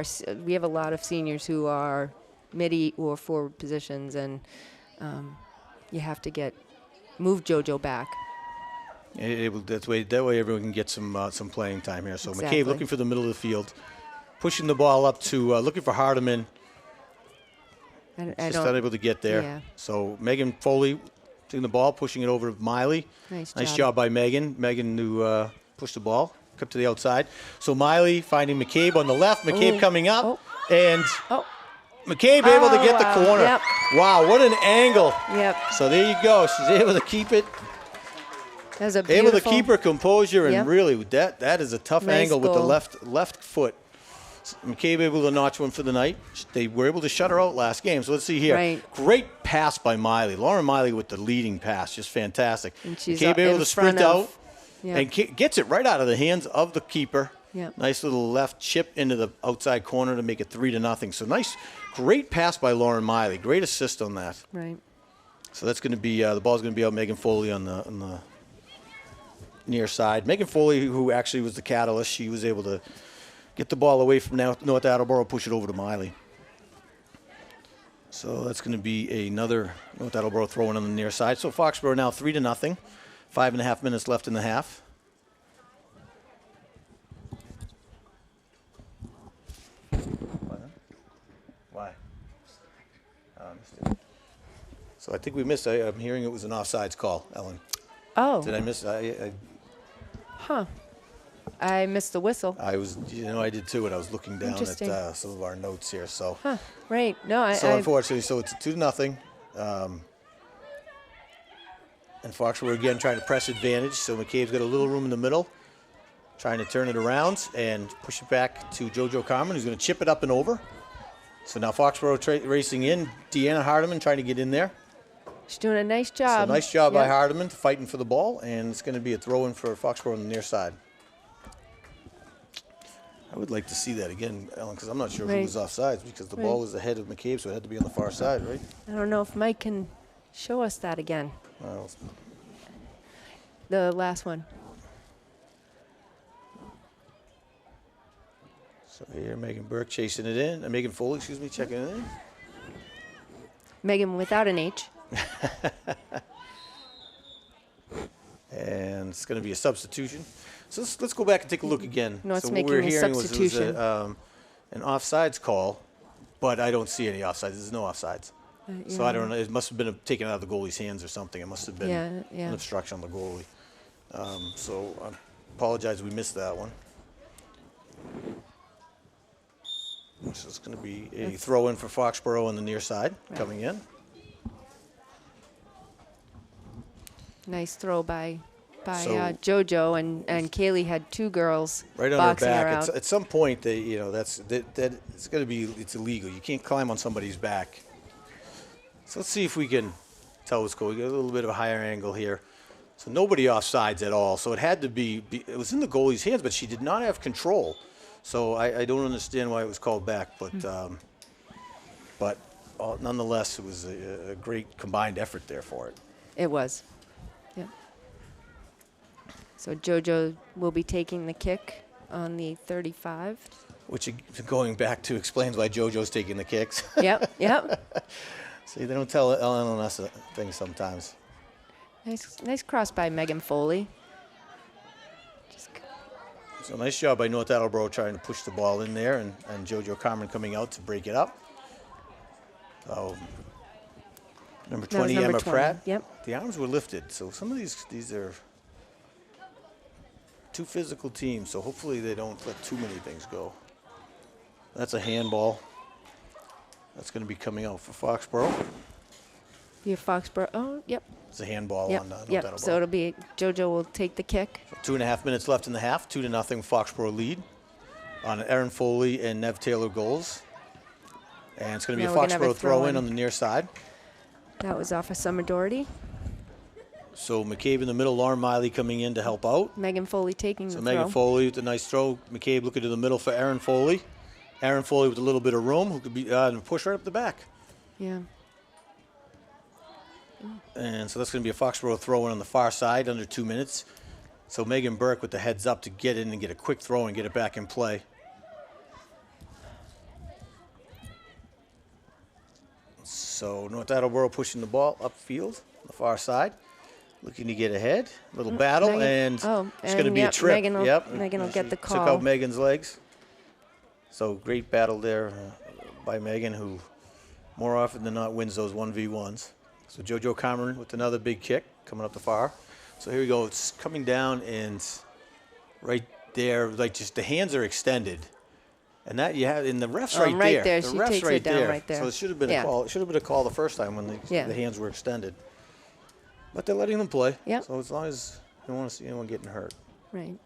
we have a lot of seniors who are midi or forward positions, and you have to move JoJo back. That way everyone can get some playing time here. So Exactly. McCabe looking for the middle of the field, pushing the ball up to looking for Hardiman. Just unable to get there. Yeah. So Megan Foley taking the ball, pushing it over to Miley. Nice job by Megan. Megan who pushed the ball, up to the outside. So Miley finding McCabe on the left. McCabe coming up. And McCabe able to get the corner. Yep. Wow, what an angle. Yep. So there you go. She's able to keep it. That was Able to keep her composure, and Yep. really that is a tough Nice angle with the goal. left foot. McCabe able to notch one for the night. They were able to shut her out last game. So let's see here. Right. Great pass by Miley. Lauren Miley with the leading pass, just fantastic. And she's McCabe able in to sprint front out of- Yep. and gets it right out of the hands of the keeper. Yep. Nice little left chip into the outside corner to make it 3-0. So great pass by Lauren Miley. Great assist on that. Right. So that's going to be the ball's going to be out. Megan Foley on the near side. Megan Foley, who actually was the catalyst, she was able to get the ball away from North Attleboro, push it over to Miley. So that's going to be another North Attleboro throwing on the near side. So Foxborough now 3-0. 5.5 minutes left in the half. Why? So I think we missed. I'm hearing it was an offsides call, Ellen. Oh. Did I miss? I missed the whistle. I did too, and I was looking down Interesting. at some of our notes here. So, Right. No, unfortunately, so it's 2-0. And Foxborough again trying to press advantage. So McCabe's got a little room in the middle, trying to turn it around and push it back to JoJo Carmen, who's going to chip it up and over. So now Foxborough racing in. Deanna Hardiman trying to get in there. She's doing a nice So job. nice job by Yep. Hardiman fighting for the ball, and it's going to be a throw-in for Foxborough on the near side. I would like to see that again, Ellen, because I'm not sure who Right. was offsides because the Right. ball was ahead of McCabe, so it had to be on the far side, right? I don't know if Mike can show us that again. Well, The last one. so here, Megan Burke chasing it in. Megan Foley, excuse me, checking it in. Megan without an H. And it's going to be a substitution. So let's go back and take a look again. No, it's so what making we were a hearing was it was substitution. an offsides call, but I don't see any offsides. There's no offsides. So I don't know. It must have been taken out of the goalie's hands or something. It must have been Yeah. an obstruction on the goalie. So I apologize we missed that one. So it's going to be a throw in for Foxborough on the near side coming in. Nice throw by So- JoJo, and Kaylee had two girls Right on her boxing her back. out. At some point, that it's going to be illegal. You can't climb on somebody's back. So let's see if we can tell what's going. We got a little bit of a higher angle here. So nobody offsides at all. So it had to be. It was in the goalie's hands, but she did not have control. So I don't understand why it was called back, but nonetheless, it was a great combined effort there for it. It was. Yeah. So JoJo will be taking the kick on the 35. Which, going back to, explains why JoJo's taking the kicks. Yep. See, they don't tell Ellen and us things sometimes. Nice cross by Megan Foley. So nice job by North Attleboro trying to push the ball in there, and JoJo Carmen coming out to break it up. So number 20, number Emma 20, Pratt. yep. The arms were lifted, so some of these are two physical teams, so hopefully they don't let too many things go. That's a handball. That's going to be coming out for Foxborough. Your Foxborough. Oh, yep. It's a handball Yep. on North Yep. Attleboro. So it'll be JoJo will take the kick. 2.5 minutes left in the half. 2-0 Foxborough lead on Erin Foley and Nev Taylor goals. And it's going to be Now a we're gonna have a Foxborough throw-in throw-in. on the near side. That was off of Summer Doherty. So McCabe in the middle, Lauren Miley coming in to help out. Megan Foley taking So the Megan throw. Foley with a nice throw. McCabe looking to the middle for Erin Foley. Erin Foley with a little bit of room, who could be and push right up the back. Yeah. And so that's going to be a Foxborough throw-in on the far side, under 2 minutes. So Megan Burke with the heads up to get in and get a quick throw and get it back in play. So North Attleboro pushing the ball upfield, the far side, looking to get ahead. Little battle, Megan- and it's going to and be yep, a trip. Megan will- Yep. Megan will get the Took call. out Megan's legs. So great battle there by Megan, who more often than not wins those 1v1s. So JoJo Cameron with another big kick coming up the far. So here we go. It's coming down, and right there, like just the hands are extended. And that you have in the refs right, right there. there. The She refs takes it right down there. right there. So it should have been Yeah. a call. It should have been a call the first time when the hands were extended. But they're letting them play. Yep. So as long as they don't want to see anyone getting hurt. Right.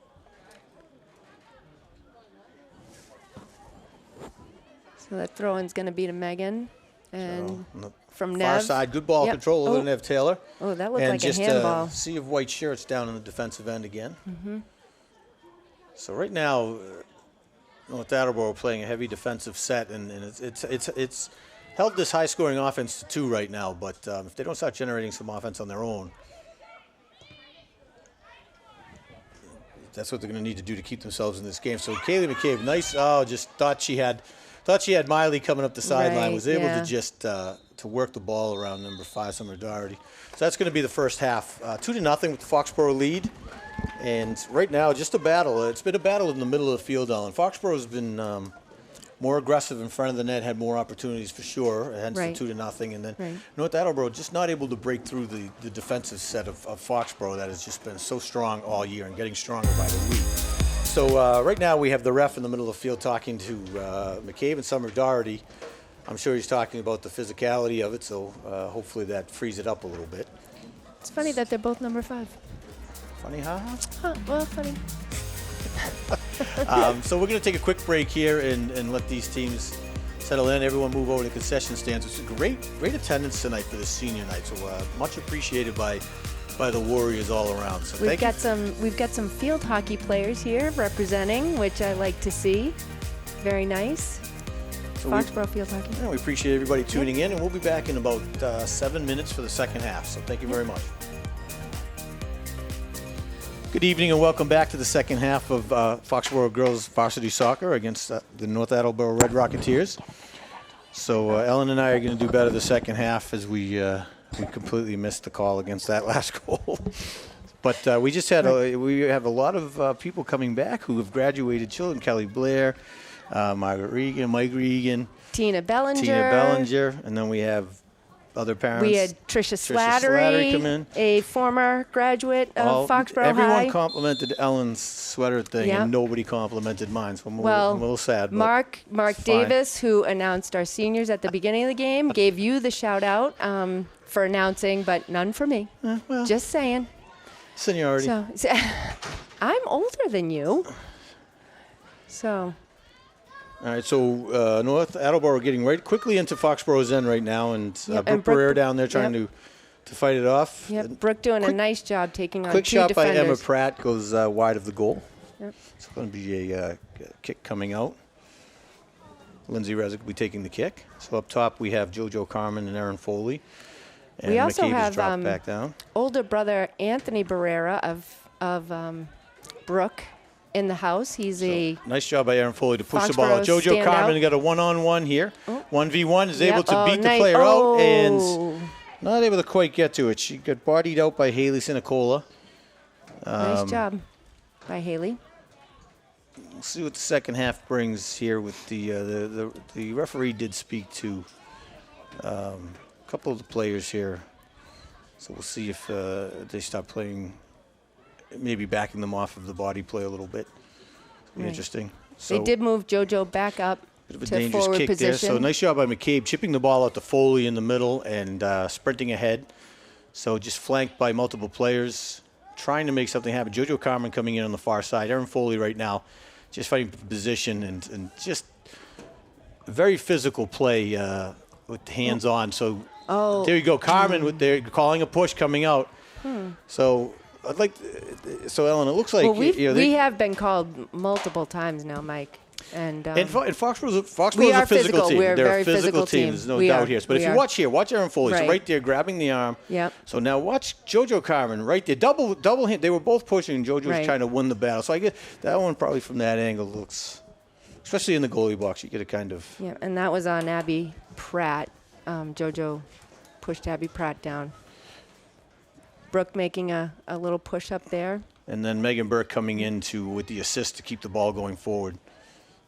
So that throw-in's going to be to Megan. And So, on the from far Nev. side, good ball Yep. control over Oh. to Nev Taylor. Oh, that looked and like a just handball. sea of white shirts down in the defensive end again. So right now, North Attleboro playing a heavy defensive set, and it's held this high-scoring offense to 2 right now. But if they don't start generating some offense on their own, that's what they're going to need to do to keep themselves in this game. So Kaylee McCabe, nice. Oh, just thought she had Miley coming up the sideline. Right, Was able yeah. to just to work the ball around number 5, Summer Doherty. So that's going to be the first half. 2-0 with the Foxborough lead. And right now, just a battle. It's been a battle in the middle of the field, Ellen. Foxborough's been more aggressive in front of the net, had more opportunities for sure, hence Right. the 2-0. And then Right. North Attleboro just not able to break through the defensive set of Foxborough that has just been so strong all year and getting stronger by the week. So right now we have the ref in the middle of the field talking to McCabe and Summer Doherty. I'm sure he's talking about the physicality of it, so hopefully that frees it up a little bit. It's funny that they're both number 5. Funny, huh? Huh, well, funny. So we're going to take a quick break here and let these teams settle in. Everyone move over to the concession stands. It's a great attendance tonight for the senior night. So much appreciated by the Warriors all around. So we've got some field hockey players here representing, which I like to see. Very nice. So Foxborough field hockey. We appreciate everybody tuning in, and we'll be back in about 7 minutes for the second half. So thank you very much. Good evening and welcome back to the second half of Foxborough Girls Varsity Soccer against the North Attleboro Red Rocketeers. So Ellen and I are going to do better the second half as we completely missed the call against that last goal. But we just had we have a lot of people coming back who have graduated children. Kelly Blair, Margaret Regan, Mike Regan, Tina Bellinger, and then we have other parents. We had Tricia Slattery come in. A former graduate of Foxborough Everyone High. complimented Ellen's sweater thing, and nobody complimented mine, so I'm a little sad. Mark Davis, who announced our seniors at the beginning of the game, gave you the shout out for announcing, but none for me. Just saying. Seniority. So I'm older than you. So. All right, so North Attleboro getting right quickly into Foxborough's end right now, and Brooke Barrera down there trying to fight it off. Yep, Brooke doing a nice job taking on quick two shot defenders. by Emma Pratt goes wide of the goal. Yep. It's going to be a kick coming out. Lindsay Resnick will be taking the kick. So up top we have JoJo Carmen and Erin Foley. And we also McCabe have dropped back down. Older brother Anthony Barrera of Brooke in the house. He's a nice job by Erin Foley to push the ball out. Foxborough JoJo Carmen got a one-on-one here. 1v1 is able to beat the player out and not able to quite get to it. She got bodied out by Haley Sinicola. Nice job by Haley. We'll see what the second half brings here. With the referee did speak to a couple of the players here, so we'll see if they stop playing. Maybe backing them off of the body play a little bit. It'll be interesting. So they did move JoJo back up bit of a to dangerous forward kick position. there. So nice job by McCabe, chipping the ball out to Foley in the middle and sprinting ahead. So just flanked by multiple players, trying to make something happen. JoJo Carmen coming in on the far side. Erin Foley right now just fighting for position and just very physical play with hands on. So there you go. Carmen, they're calling a push coming out. So I'd like, so Ellen, it looks like we have been called multiple times now, Mike, and Foxborough's a physical physical team. We're a They're very a physical team. team. There's no doubt here. But if you watch here, watch Erin Foley. So right there, grabbing the arm. Yep. So now watch JoJo Carmen right there, double hit. They were both pushing, and JoJo was trying to win the battle. So I guess that one probably from that angle looks, especially in the goalie box, you get a kind of. Yeah, and that was on Abby Pratt. JoJo pushed Abby Pratt down. Brooke making a little push up there. And then Megan Burke coming in with the assist to keep the ball going forward.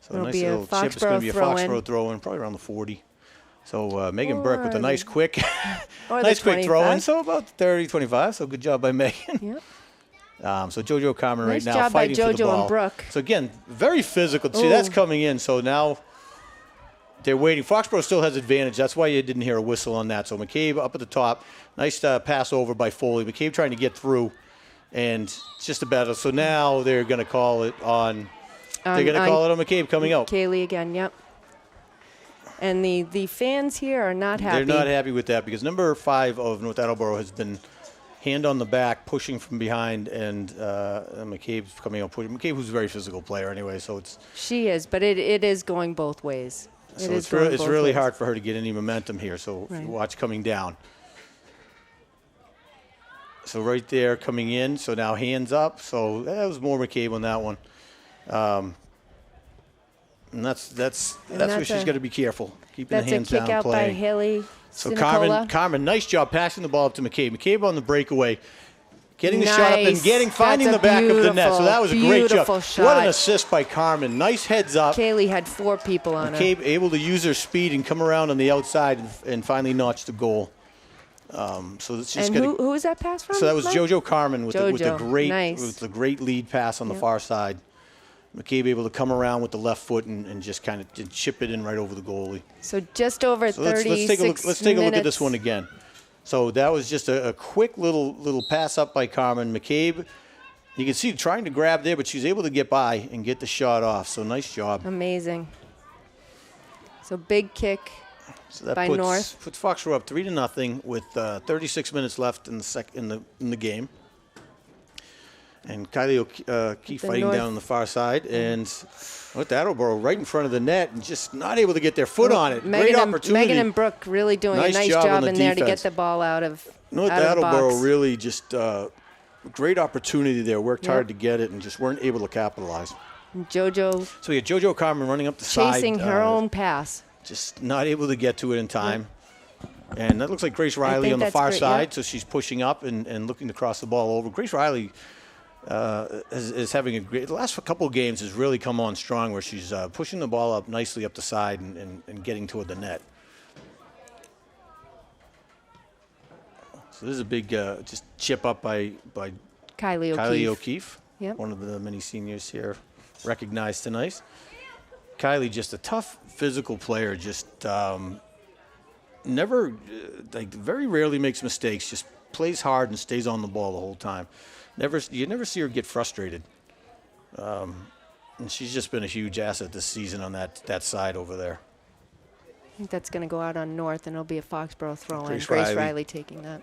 So It'll a nice be a little chip. It's going to be a Foxborough throw-in, probably around the 40. So Megan Burke with a nice quick quick throw-in. So about 30, 25. So good job by Megan. Yep. So JoJo Carmen nice right now job fighting by JoJo for the ball. And Brooke. So again, very physical. See, that's coming in. So now they're waiting. Foxborough still has advantage. That's why you didn't hear a whistle on that. So McCabe up at the top. Nice pass over by Foley. McCabe trying to get through. And it's just a battle. So now they're going to call it on they're going to call it on McCabe coming out. Kaylee again, yep. And the fans here are not happy. They're not happy with that because number 5 of North Attleboro has been hand on the back, pushing from behind, and McCabe's coming out. McCabe, who's a very physical player anyway, so it's. She is, but it is going both ways. So it's really hard for her to get any momentum here. So if you watch coming down. So right there coming in. So now hands up. So that was more McCabe on that one. And that's where she's got to be careful. Keeping the hands down, that's a kick out playing. by Haley. So Carmen, nice job passing the ball up to McCabe. McCabe on the breakaway, getting the shot up and finding the back of the net. So that was a great job. Shot. What an assist by Carmen. Nice heads up. Kaylee had 4 people on McCabe able to use her speed and come around on the outside and finally notch the goal. So it's just who was that pass from? So that was Mike? JoJo Carmen with the great lead pass on the far side. McCabe able to come around with the left foot and just kind of chip it in right over the goalie. So just over 36 minutes. Let's take a look at this one again. So that was just a quick little pass up by Carmen. McCabe, you can see trying to grab there, but she's able to get by and get the shot off. So nice job. Amazing. So big kick So that by North. puts Foxborough up 3-0 with 36 minutes left in the game. And Kylie O'Keefe fighting down on the far side, and with Attleboro right in front of the net, and just not able to get their foot on it. Great opportunity. Megan and Brooke really doing a nice job in there to get the ball out of North Attleboro really just great opportunity there. Worked hard to get it, and just weren't able to capitalize. And JoJo. So we had JoJo Carmen running up the side, chasing her own pass. Just not able to get to it in time. And that looks like Grace Riley on the far side, so she's pushing up and looking to cross the ball over. Grace Riley is having a great – the last couple of games has really come on strong where she's pushing the ball up nicely up the side and getting toward the net. So this is a big just chip up by Kylie O'Keefe, one of the many seniors here recognized tonight. Kylie, just a tough physical player, just never, very rarely makes mistakes, just plays hard and stays on the ball the whole time. You never see her get frustrated. And she's just been a huge asset this season on that side over there. I think that's going to go out on North, and it'll be a Foxborough throw-in. Grace Riley taking that.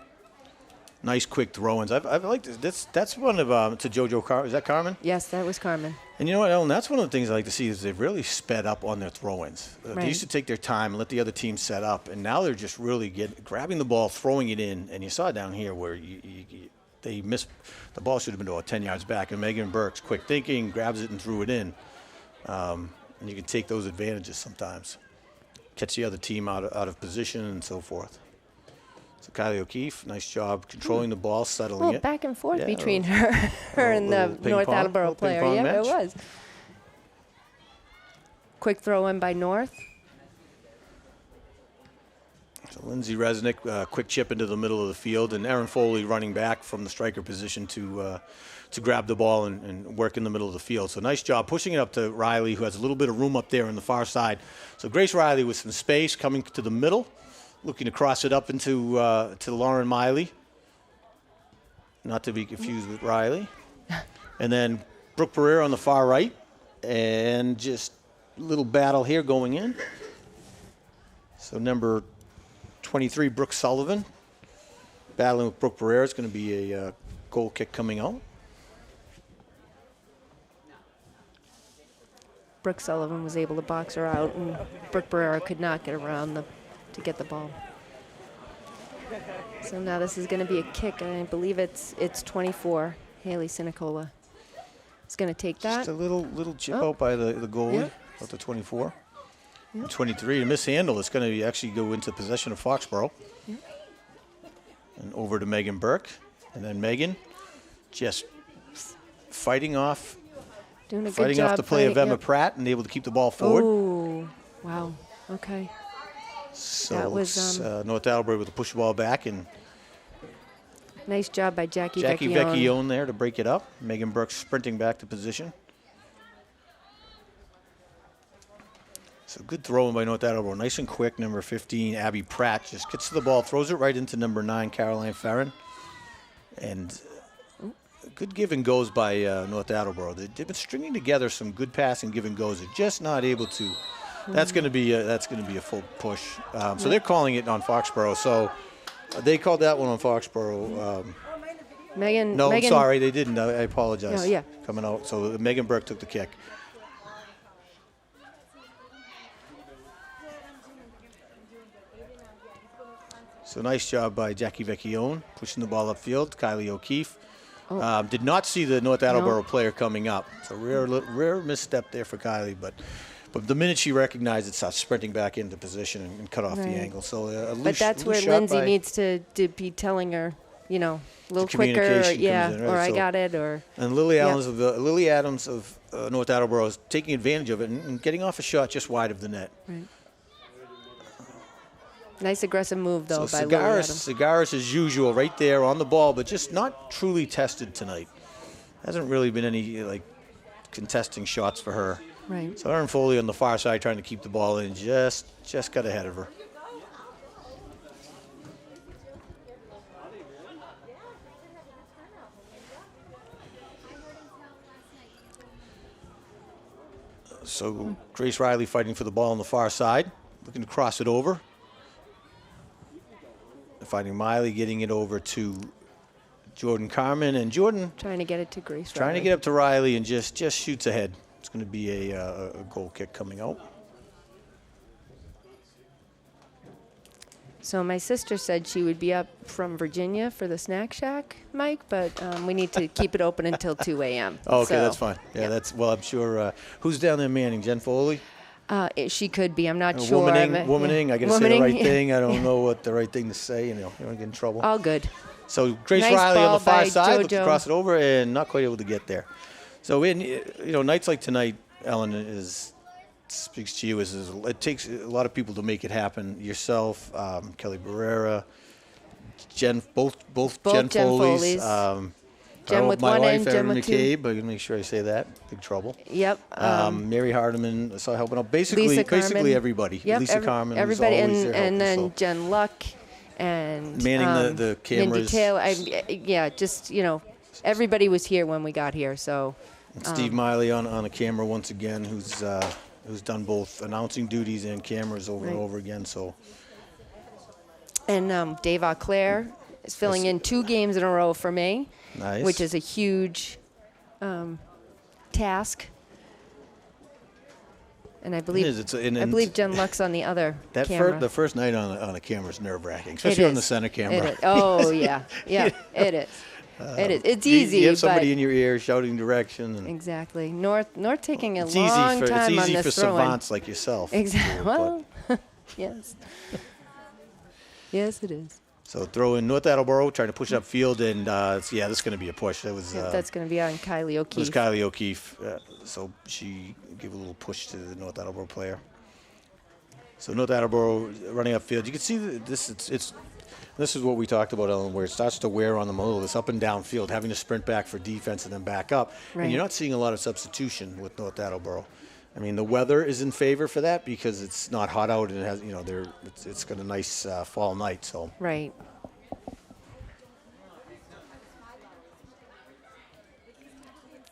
Nice quick throw-ins. I've liked this. That's one of to JoJo Carmen. Is that Carmen? Yes, that was Carmen. And you know what, Ellen? That's one of the things I like to see is they've really sped up on their throw-ins. They used to take their time and let the other team set up, and now they're just really grabbing the ball, throwing it in. And you saw down here where they missed. The ball should have been about 10 yards back, and Megan Burke's quick thinking, grabs it and threw it in. And you can take those advantages sometimes. Catch the other team out of position and so forth. So Kylie O'Keefe, nice job controlling the ball, settling it. Back and forth between her and the North Attleboro player. Yeah, match. It was. Quick throw in by North. So Lindsay Resnick, quick chip into the middle of the field, and Erin Foley running back from the striker position to grab the ball and work in the middle of the field. So nice job pushing it up to Riley, who has a little bit of room up there on the far side. So Grace Riley with some space coming to the middle, looking to cross it up into to Lauren Miley, not to be confused with Riley. And then Brooke Pereira on the far right, and just a little battle here going in. So number 23, Brooke Sullivan, battling with Brooke Pereira. It's going to be a goal kick coming out. Brooke Sullivan was able to box her out, and Brooke Pereira could not get around to get the ball. So now this is going to be a kick, and I believe it's 24. Haley Sinicola is going to take that. Just a little chip out by the goalie, out to 24. 23, a mishandle. It's going to actually go into possession of Foxborough. And over to Megan Burke. And then Megan just fighting off. Doing a good fighting job off the play of Emma Pratt and able to keep the ball forward. Oh, wow. Okay. So that was North Attleboro with to push the ball back, and nice job by Jackie Vecchione there to break it up. Megan Burke sprinting back to position. So good throwing by North Attleboro. Nice and quick. Number 15, Abby Pratt, just gets to the ball, throws it right into number 9, Caroline Farron. And good give and goes by North Attleboro. They've been stringing together some good passing give and goes. They're just not able to. That's going to be a full push. So they're calling it on Foxborough. So they called that one on Foxborough. Megan. No, I'm sorry, they didn't. I apologize. Oh, yeah. Coming out. So Megan Burke took the kick. So nice job by Jackie Vecchione, pushing the ball upfield. Kylie O'Keefe. Did not see the North Attleboro player coming up. So rare misstep there for Kylie, but the minute she recognized it, starts sprinting back into position and cut off the angle. So but that's where Lindsay needs to be telling her, a little quicker, or I got it, or. And Lily Adams of North Attleboro is taking advantage of it and getting off a shot just wide of the net. Right. Nice aggressive move, though, so by Lily Adams. Cigaris, as usual, right there on the ball, but just not truly tested tonight. Hasn't really been any, contesting shots for her. Right. So Erin Foley on the far side trying to keep the ball in, just got ahead of her. So Grace Riley fighting for the ball on the far side. looking to cross it over. Finding Miley, getting it over to Jordan Carmen, and Jordan Trying to get it to Grace. trying to Riley. get up to Riley and just shoots ahead. It's going to be a goal kick coming out. So my sister said she would be up from Virginia for the snack shack, Mike, but we need to keep it open until 2 a.m. Oh, okay, So, that's fine. Yeah, that's, well, I'm sure. Who's down there manning? Jen Foley? She could be. I'm not sure. Womaning. Yeah. I got to say the right Womaning, thing. I don't know what the right thing to say. You don't get in trouble. All good. So Grace Nice Riley on ball the far by side, looks JoJo. across it over, and not quite able to get there. So nights like tonight, Ellen, speaks to you as it takes a lot of people to make it happen. Yourself, Kelly Barrera, both Jen Jen Foley's. Foley's. Jen with my one wife, end, Jen Erin with two. McCabe. I gotta make sure I say that. Big trouble. Yep. Mary Hardiman, so helping out. Basically Lisa Carmen. everybody. Yep. Lisa Carmen, who's everybody, always there and then helping, so. Jen Luck and Manning the cameras. Mindy Taylor. Just everybody was here when we got here. So And Steve Miley on a camera once again, who's done both announcing duties and cameras over and Right. over again. So and Dave Auclair is filling in 2 games in a row for me, nice. which is a huge task. And I believe It is. I believe Jen Luck's on the other camera. the first night on a camera is nerve-wracking, especially on the center camera. It is. Oh yeah, yeah, it is. It is. It's easy, You have somebody but in your ear shouting direction. And exactly. North taking a it's long easy time on for this throw-in. savants like yourself. Exactly. to do it, Well, yes. Yes, it is. so throw in North Attleboro, trying to push it upfield, and this is going to be a push. That was Yeah, that's going to be on Kylie it was O'Keefe. Kylie O'Keefe, so she gave a little push to the North Attleboro player. So North Attleboro running upfield. You can see this is what we talked about, Ellen, where it starts to wear on them a little. This up and down field, having to sprint back for defense and then back up. Right. And you're not seeing a lot of substitution with North Attleboro. I mean, the weather is in favor for that because it's not hot out and it has, it's got a nice fall night. So Right.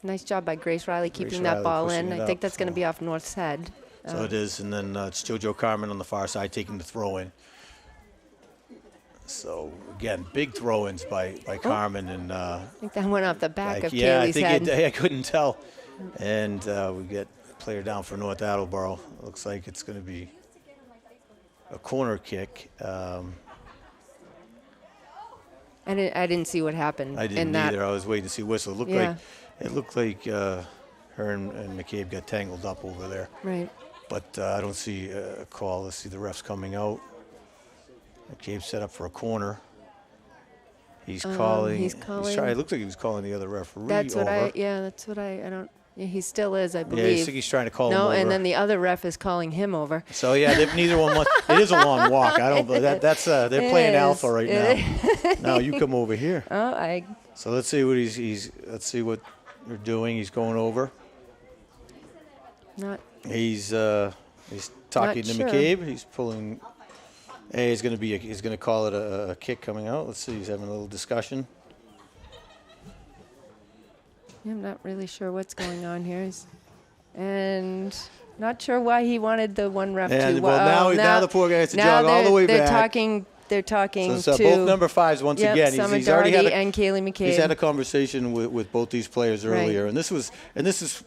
Nice job by Grace Riley keeping that Riley ball pushing in. it I think up, that's going to so. be off North's head. So it is, and then it's JoJo Carmen on the far side taking the throw in. So again, big throw-ins by Carmen, and I think that went off the back of yeah, Kaylee's I head. think I couldn't tell. And we get a player down for North Attleboro. Looks like it's going to be a corner kick. I didn't see what happened. I in didn't that. either. I was waiting to see whistle. Yeah. It looked like her and McCabe got tangled up over there. Right. But I don't see a call. Let's see the refs coming out. McCabe set up for a corner. He's calling. he's calling- It looks like he was calling the other referee That's what over. that's what I don't. Yeah, he still is, I Yeah, I believe. think he's trying to call him No, over. and then the other ref is calling him over. So yeah, neither one wants. It is a long walk. I don't. That's they're It playing is. alpha right now. Now you come over here. Oh, So let's see what he's. Let's see what they're doing. He's going over. not. He's talking to sure. McCabe. He's pulling. Hey, he's going to call it a kick coming out. Let's see. He's having a little discussion. I'm not really sure what's going on here. And not sure why he wanted the one ref And, to. well, now the poor guy has to now jog all the way they're back. They're talking So to both number fives once yep, again. Summer He's already had Doherty and Kaylee McCabe. He's had a conversation with both these players Right. earlier, and this is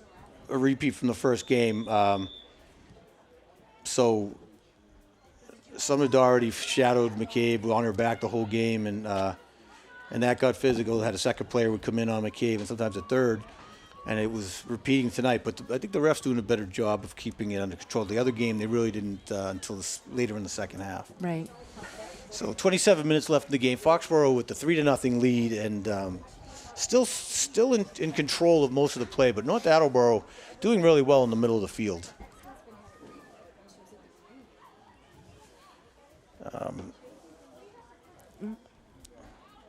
a repeat from the first game. So Summer Doherty shadowed McCabe on her back the whole game, and that got physical. Had a second player would come in on McCabe, and sometimes a third, and it was repeating tonight. But I think the refs doing a better job of keeping it under control. The other game they really didn't until later in the second half. Right. So 27 minutes left in the game. Foxborough with the 3-0 lead, and still in control of most of the play. But North Attleboro doing really well in the middle of the field.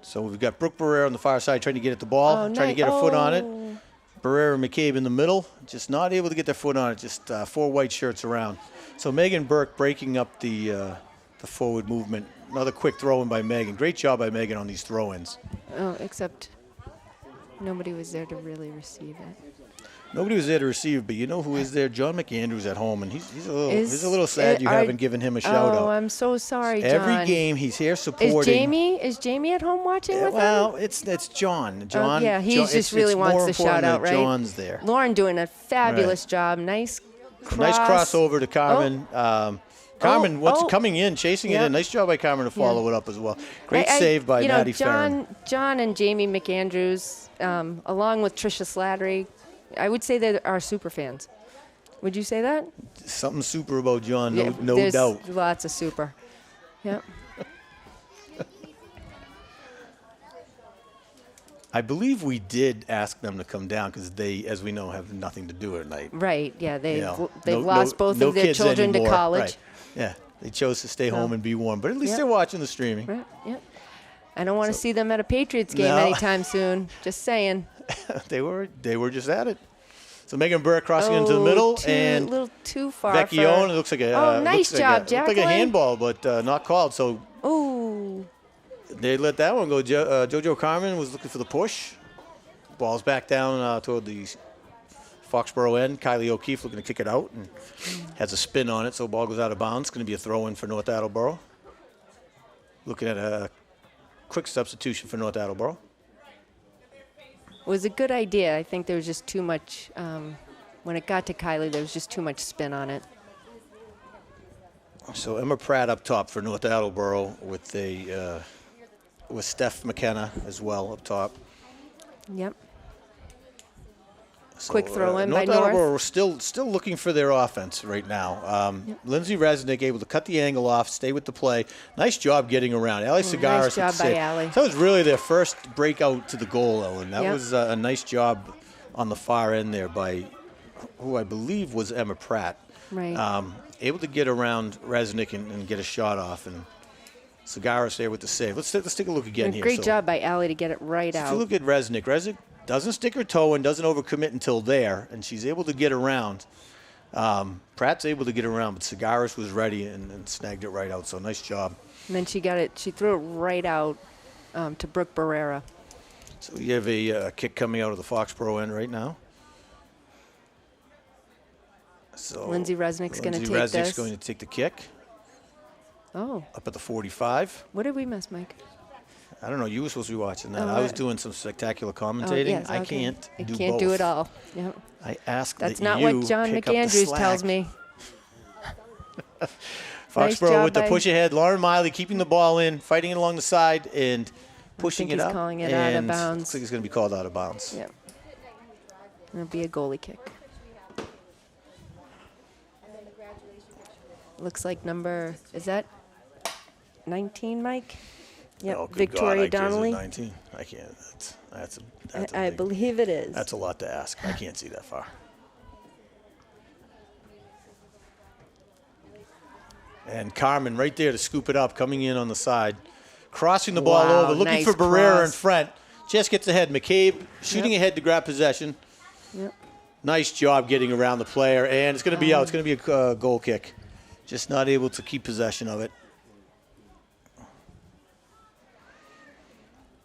So we've got Brooke Barrera on the far side trying to get at the ball, trying to get her foot on it. Barrera and McCabe in the middle, just not able to get their foot on it. Just 4 white shirts around. So Megan Burke breaking up the forward movement. Another quick throw-in by Megan. Great job by Megan on these throw-ins. Oh, except nobody was there to really receive it. Nobody was there to receive, but you know who is there? John McAndrews at home, and he's a little sad you haven't given him a shout out. Oh, I'm so sorry, John. Every game he's here supporting. Is Jamie at home watching with him? Well, it's John. John. Yeah, he just really wants the shout out, right? John's there. Lauren doing a fabulous job. Nice crossover to Carmen. Carmen, coming in, chasing it in. Nice job by Carmen to follow it up as well. Great save by Maddie Farron. John and Jamie McAndrews, along with Tricia Slattery, I would say they are super fans. Would you say that? Something super about John, no there's doubt. Lots of super. Yep. I believe we did ask them to come down because they, as we know, have nothing to do at night. Right. Yeah. They've lost both of their children to college. Right. Yeah. They chose to stay home and be warm, but at least they're watching the streaming. Right. Yep. I don't want to see them at a Patriots game anytime soon. Just saying. They were just at it. So Megan Burke crossing into the middle and a little too far. Vecchione, it looks like a nice job, Jacqueline. Looked like a handball, but not called. So they let that one go. JoJo Carmen was looking for the push. Ball's back down toward the Foxborough end. Kylie O'Keefe looking to kick it out and has a spin on it, so ball goes out of bounds. Going to be a throw-in for North Attleboro. Looking at a quick substitution for North Attleboro. It was a good idea. I think there was just too much, when it got to Kylie, there was just too much spin on it. So Emma Pratt up top for North Attleboro with Steph McKenna as well up top. Yep. So, quick throw in by North Attleboro are still looking for their offense right now. Lindsay Resnick able to cut the angle off, stay with the play. Nice job getting around. Allie Segaris. Nice job by Allie. That was really their first breakout to the goal, Ellen. That was a nice job on the far end there by who I believe was Emma Pratt. Right. Able to get around Resnick and get a shot off, and Segaris there with the save. Let's take a look again here. Great job by Allie to get it right out. If you look at Resnick, doesn't stick her toe and doesn't overcommit until there, and she's able to get around. Pratt's able to get around, but Segaris was ready and snagged it right out, so nice job. And then she threw it right out to Brooke Barrera. So you have a kick coming out of the Foxborough end right now. So Lindsay Resnick's going to take this. Lindsay Resnick's going to take the kick. Oh. Up at the 45. What did we miss, Mike? I don't know. You were supposed to be watching that. I was doing some spectacular commentating. Yes, okay. I can't do both. Can't do it all. Yep. I ask That's that not you what John pick up the McAndrews slack. tells me. Foxborough with the push ahead. Lauren Miley keeping the ball in, fighting it along the side, and pushing it up. He's calling it out of bounds. Looks like it's going to be called out of bounds. Yep. It'll be a goalie kick. Looks like is that 19, Mike? Yep. Oh, good Victoria God, Donnelly. 19. I can't. I believe it is. That's a lot to ask. I can't see that far. And Carmen right there to scoop it up, coming in on the side, crossing the ball over, looking for Barrera in front. Just gets ahead. McCabe shooting ahead to grab possession. Yep. Nice job getting around the player, and it's going to be out. It's going to be a goal kick. Just not able to keep possession of it.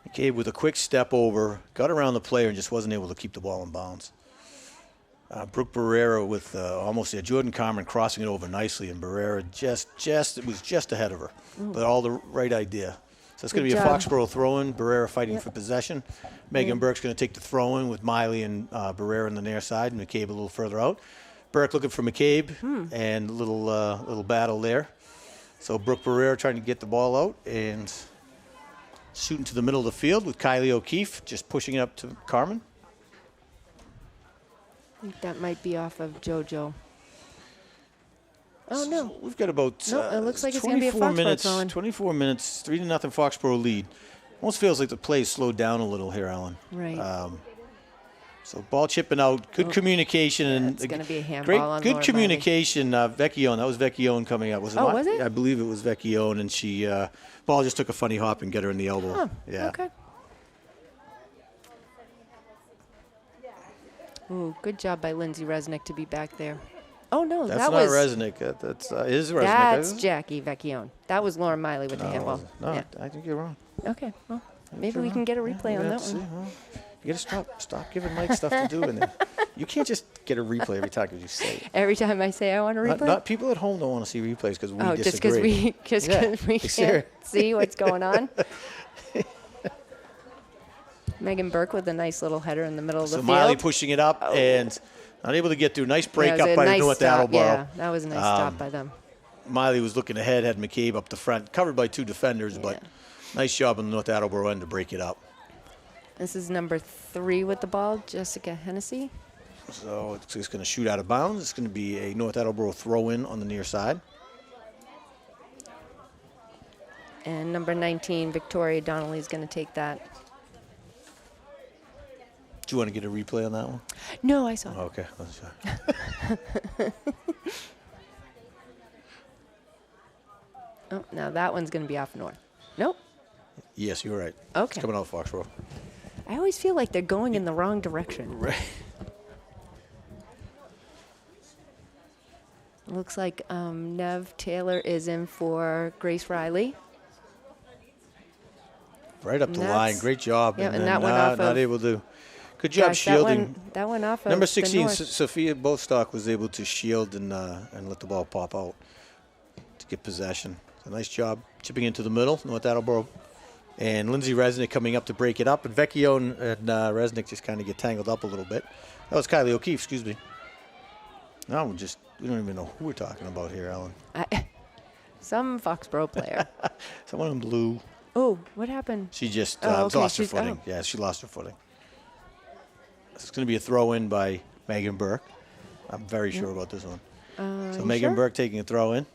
McCabe with a quick step over, got around the player and just wasn't able to keep the ball in bounds. Brooke Barrera with almost there. Jordan Carmen crossing it over nicely, and Barrera it was just ahead of her. But all the right idea. So it's going to be a Foxborough throw-in. Barrera fighting for possession. Megan Burke's going to take the throw-in with Miley and Barrera on the near side, and McCabe a little further out. Burke looking for McCabe, and a little battle there. So Brooke Barrera trying to get the ball out and shooting to the middle of the field with Kylie O'Keefe just pushing it up to Carmen. I think that might be off of JoJo. Oh, no. We've got about it looks like it's going to be a Foxborough throw-in. 24 minutes, 3-0 Foxborough lead. Almost feels like the play slowed down a little here, Ellen. Right. So ball chipping out, good communication. And it's going to be a handball on good Laura communication. Vecchione, that was Vecchione coming up. Was it? I believe it was Vecchione, and she ball just took a funny hop and get her in the elbow. Huh, yeah. Okay. Ooh, good job by Lindsay Resnick to be back there. Oh, no, that's that not was Resnick. That's Resnick. That's Jackie Vecchione. That was Lauren Miley with the handball. No, I think you're wrong. Okay, well, maybe we can get a replay on that one. You got to stop giving Mike stuff to do in there. You can't just get a replay every time because you say it. Every time I say I want to replay? Not people at home don't want to see replays because we disagree. Just because we can't see what's going on? Megan Burke with a nice little header in the middle of the So field. Miley pushing it up and not able to get through. Nice break up by North Attleboro. Yeah, that was a nice stop by them. Miley was looking ahead, had McCabe up the front, covered by 2 defenders, but nice job on the North Attleboro end to break it up. This is number 3 with the ball, Jessica Hennessy. So it's just going to shoot out of bounds. It's going to be a North Attleboro throw-in on the near side. And number 19, Victoria Donnelly, is going to take that. Do you want to get a replay on that one? No, I saw it. Oh, okay. Oh, now that one's going to be off north. Nope. Yes, you're right. Okay. It's coming out of Foxborough. I always feel like they're going in the wrong direction. Right. Looks like Nev Taylor is in for Grace Riley. Right up the And line. that's- Great job. yeah, and and then that went off not of- able to. Good job Gosh, shielding. That one off of Number the 16, north. Sophia Bostock was able to shield and let the ball pop out to get possession. So nice job chipping into the middle, North Attleboro. And Lindsay Resnick coming up to break it up. And Vecchio and Resnick just kind of get tangled up a little bit. That was Kylie O'Keefe, excuse me. No, we don't even know who we're talking about here, Ellen. Some Foxborough player. Someone in blue. Oh, what happened? She just Okay, lost her she's- footing. Yeah, she lost her footing. It's going to be a throw-in by Megan Burke. I'm very sure about this one. So Megan sure? Burke taking a throw-in.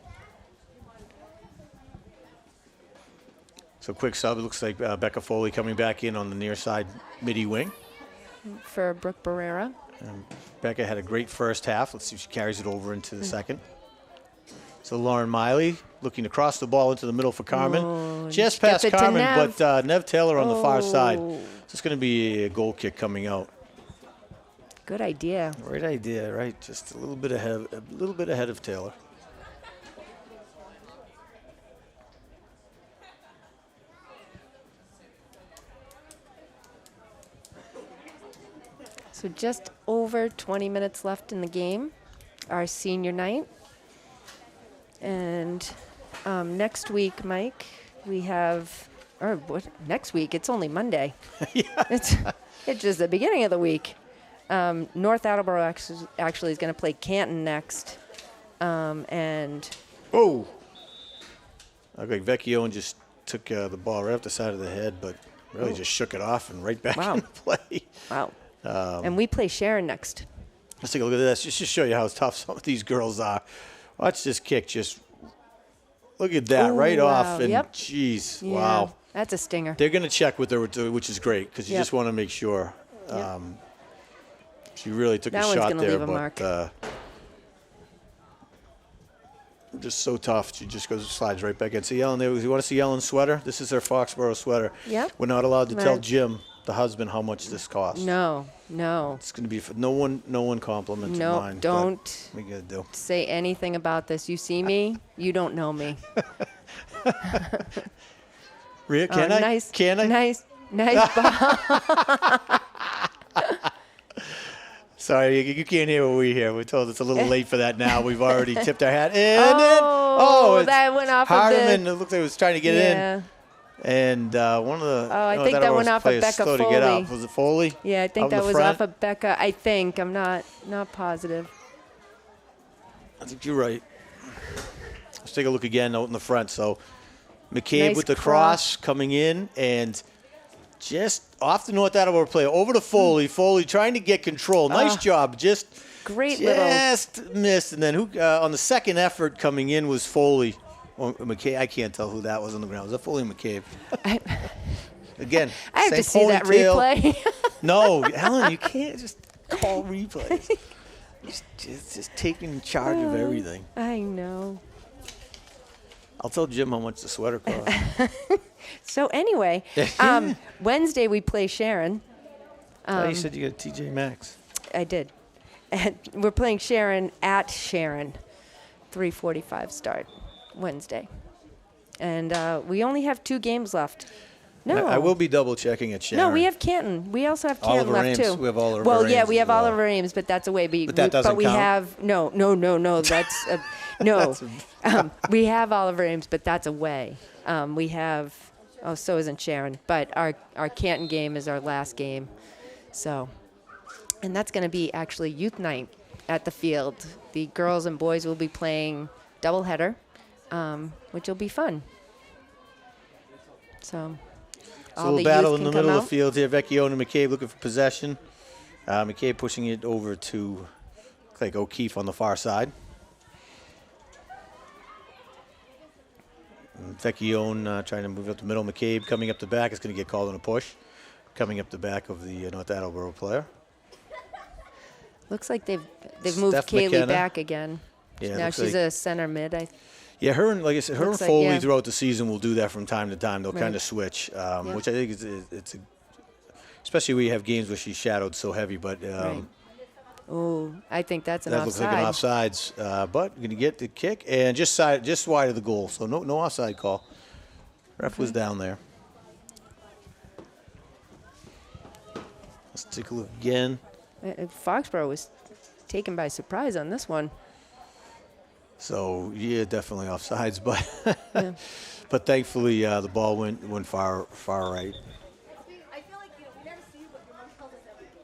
So quick sub. It looks like Becca Foley coming back in on the near side midi wing. For Brooke Barrera. Becca had a great first half. Let's see if she carries it over into the second. So Lauren Miley looking to cross the ball into the middle for Carmen. Oh, Just skip past it to Carmen, Nev. but Nev Taylor on the far side. Oh. So it's going to be a goal kick coming out. Good idea. Great idea, right? Just a little bit ahead of Taylor. So just over 20 minutes left in the game, our senior night. And next week, Mike, we have, or what, next week? It's only Monday. It's just the beginning of the week. North Attleboro actually is going to play Canton next. And Oh! Okay, Vecchio just took the ball right off the side of the head, but really just shook it off and right back Wow. into play. wow. And we play Sharon next. Let's take a look at this, just to show you how tough some of these girls are. Watch this kick, just look at that, Ooh, right wow. off, and Yep. geez, Yeah, wow. that's a stinger. They're going to check with her, which is great, because you Yep. just want to make sure. Yep. She really took That a one's shot gonna there, leave a but mark. just so tough. She just slides right back in. See Ellen there. You want to see Ellen's sweater? This is her Foxborough sweater. Yep. We're not allowed to tell Right. Jim, the husband, how much this costs. No. It's going to be for no one complimented No, mine. but don't we got to do. say anything about this. You see me, you don't know me. Rhea, can I? Nice. Can I? Nice ball. Sorry, you can't hear what we hear. We're told it's a little late for that now. We've already tipped our hat. And it's that went off of Hardeman. the. It looked like it was trying to get Yeah. in. And one of the I think that went off of players Becca slow to get Foley. out. Was it Foley? Yeah, I think Out in that the was front? off of Becca. I think. I'm not positive. I think you're right. Let's take a look again out in the front. So McCabe Nice with the cross. cross coming in and just off the North Attleboro player over to Foley. Foley trying to get control. Nice job. Just Great little. missed. And then who on the second effort coming in was Foley. Or McCabe. I can't tell who that was on the ground. Was that Foley or McCabe? Again, I have same to see that ponytail. replay. No, Ellen, you can't just call replays. Just taking charge of everything. I know. I'll tell Jim how much the sweater costs. So anyway, Wednesday we play Sharon. Oh, you said you got a TJ Maxx. I did. And we're playing Sharon at Sharon. 3:45 start Wednesday. And we only have 2 games left. No. I will be double checking at Sharon. No, we have Canton. We also have Canton Oliver left Ames. too. We have Oliver Well, yeah, Ames we as have well. Oliver Ames, but that's away. But that doesn't But we count? have no. That's no. We have Oliver Ames, but that's away. We have. Oh, so isn't Sharon. But our Canton game is our last game. So, and that's going to be actually youth night at the field. The girls and boys will be playing doubleheader, which will be fun. So all So the a battle youth in the can come middle of out. the field here. Vecchione and McCabe looking for possession. McCabe pushing it over to like O'Keefe on the far side. And Vecchione trying to move up the middle. McCabe coming up the back is going to get called on a push. Coming up the back of the North Attleboro player. Looks like they've moved Steph Kaylee McKenna. back again. Yeah, Now looks she's like- a center mid. Yeah, her and like I said, her and Looks like, Foley yeah. throughout the season will do that from time to time. They'll Right. kind of switch, which I think it's especially when you have games where she's shadowed so heavy. But Right. Oh, I think that's an that looks like an offsides. But going to get the kick and just wide of the goal. So no offside call. Ref was down there. Let's take a look again. Foxborough was taken by surprise on this one. So yeah, definitely offsides, but Yeah. but thankfully the ball went far right. I feel like we never see you, but your mom tells us everything.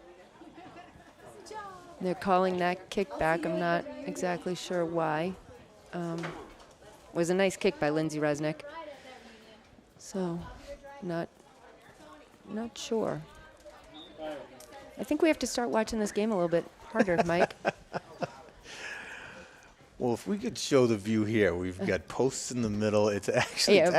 Good job. They're calling that kick back. I'm not exactly sure why. Was a nice kick by Lindsay Resnick. So, not sure. I think we have to start watching this game a little bit harder, Mike. Well, if we could show the view here, we've got posts in the middle. It's actually Yeah,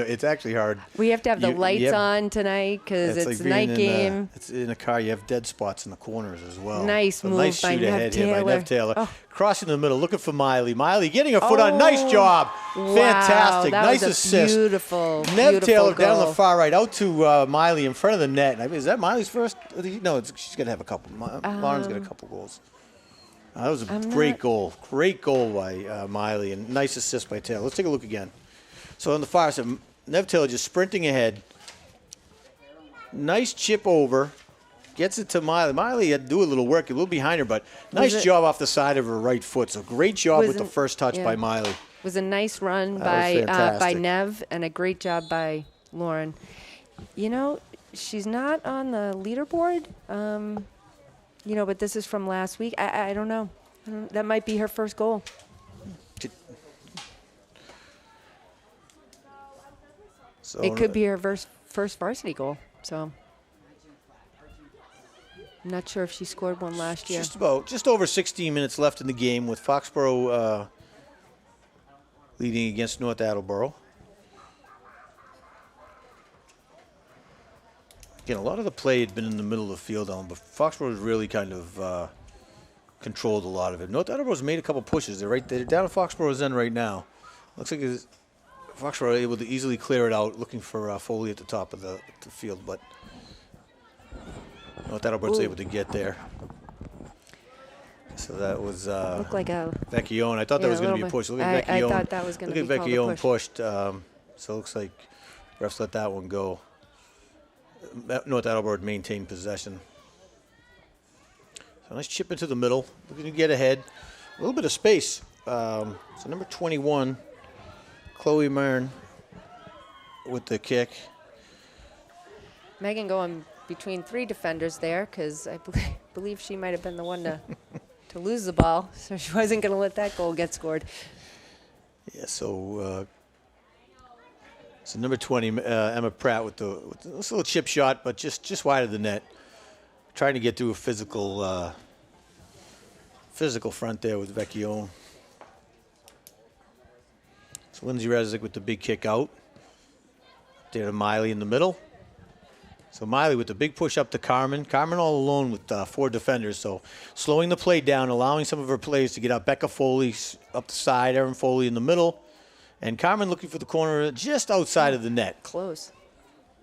it's actually hard. We have to have the You lights have- on tonight because it's like a being night in game. it's in a car. You have dead spots in the corners as well. Nice A move nice by shoot Nev ahead here by Nev Taylor. Taylor. Oh. Crossing the middle, looking for Miley. Miley getting her foot on. Nice Oh, job. wow, Fantastic. that Nice was a assist. Beautiful, Nev beautiful Taylor down goal. the far right, out to Miley in front of the net. I mean, is that Miley's first? No, she's going to have a couple. Lauren's got a couple goals. That was a great goal. Great goal by Miley, and nice assist by Taylor. Let's take a look again. So on the far side, Nev Taylor just sprinting ahead. Nice chip over. Gets it to Miley. Miley had to do a little work, a little behind her, but nice job off the side of her right foot. So great job with the first touch by Miley. Was a nice run That was by fantastic. Nev and a great job by Lauren. You know, she's not on the leaderboard. But this is from last week. I don't know. That might be her first goal. So It could be her first varsity goal. So I'm not sure if she scored one last year. just over 16 minutes left in the game with Foxborough leading against North Attleboro. Again, a lot of the play had been in the middle of the field, but Foxborough has really kind of controlled a lot of it. North Attleboro's made a couple pushes. They're down at Foxborough's end right now. Looks like Foxborough able to easily clear it out, looking for Foley at the top of the field, but North Attleboro's able to get there. So that was Looked like a Vecchione. I thought that was going to be a push. Look at Vecchione. I thought that was going to be Look at called a Vecchione push. pushed. So it looks like refs let that one go. North Attleboro maintained possession. So nice chip into the middle. Looking to get ahead. A little bit of space. So number 21, Chloe Mern with the kick. Megan going between three defenders there because I believe she might have been the one to lose the ball, so she wasn't going to let that goal get scored. Yeah, so number 20, Emma Pratt with this little chip shot, but just wide of the net. Trying to get through a physical front there with Vecchione. So Lindsay Resnick with the big kick out. There to Miley in the middle. So Miley with the big push up to Carmen. Carmen all alone with four defenders. So slowing the play down, allowing some of her players to get out. Becca Foley up the side, Erin Foley in the middle. And Carmen looking for the corner just outside of the net. Close.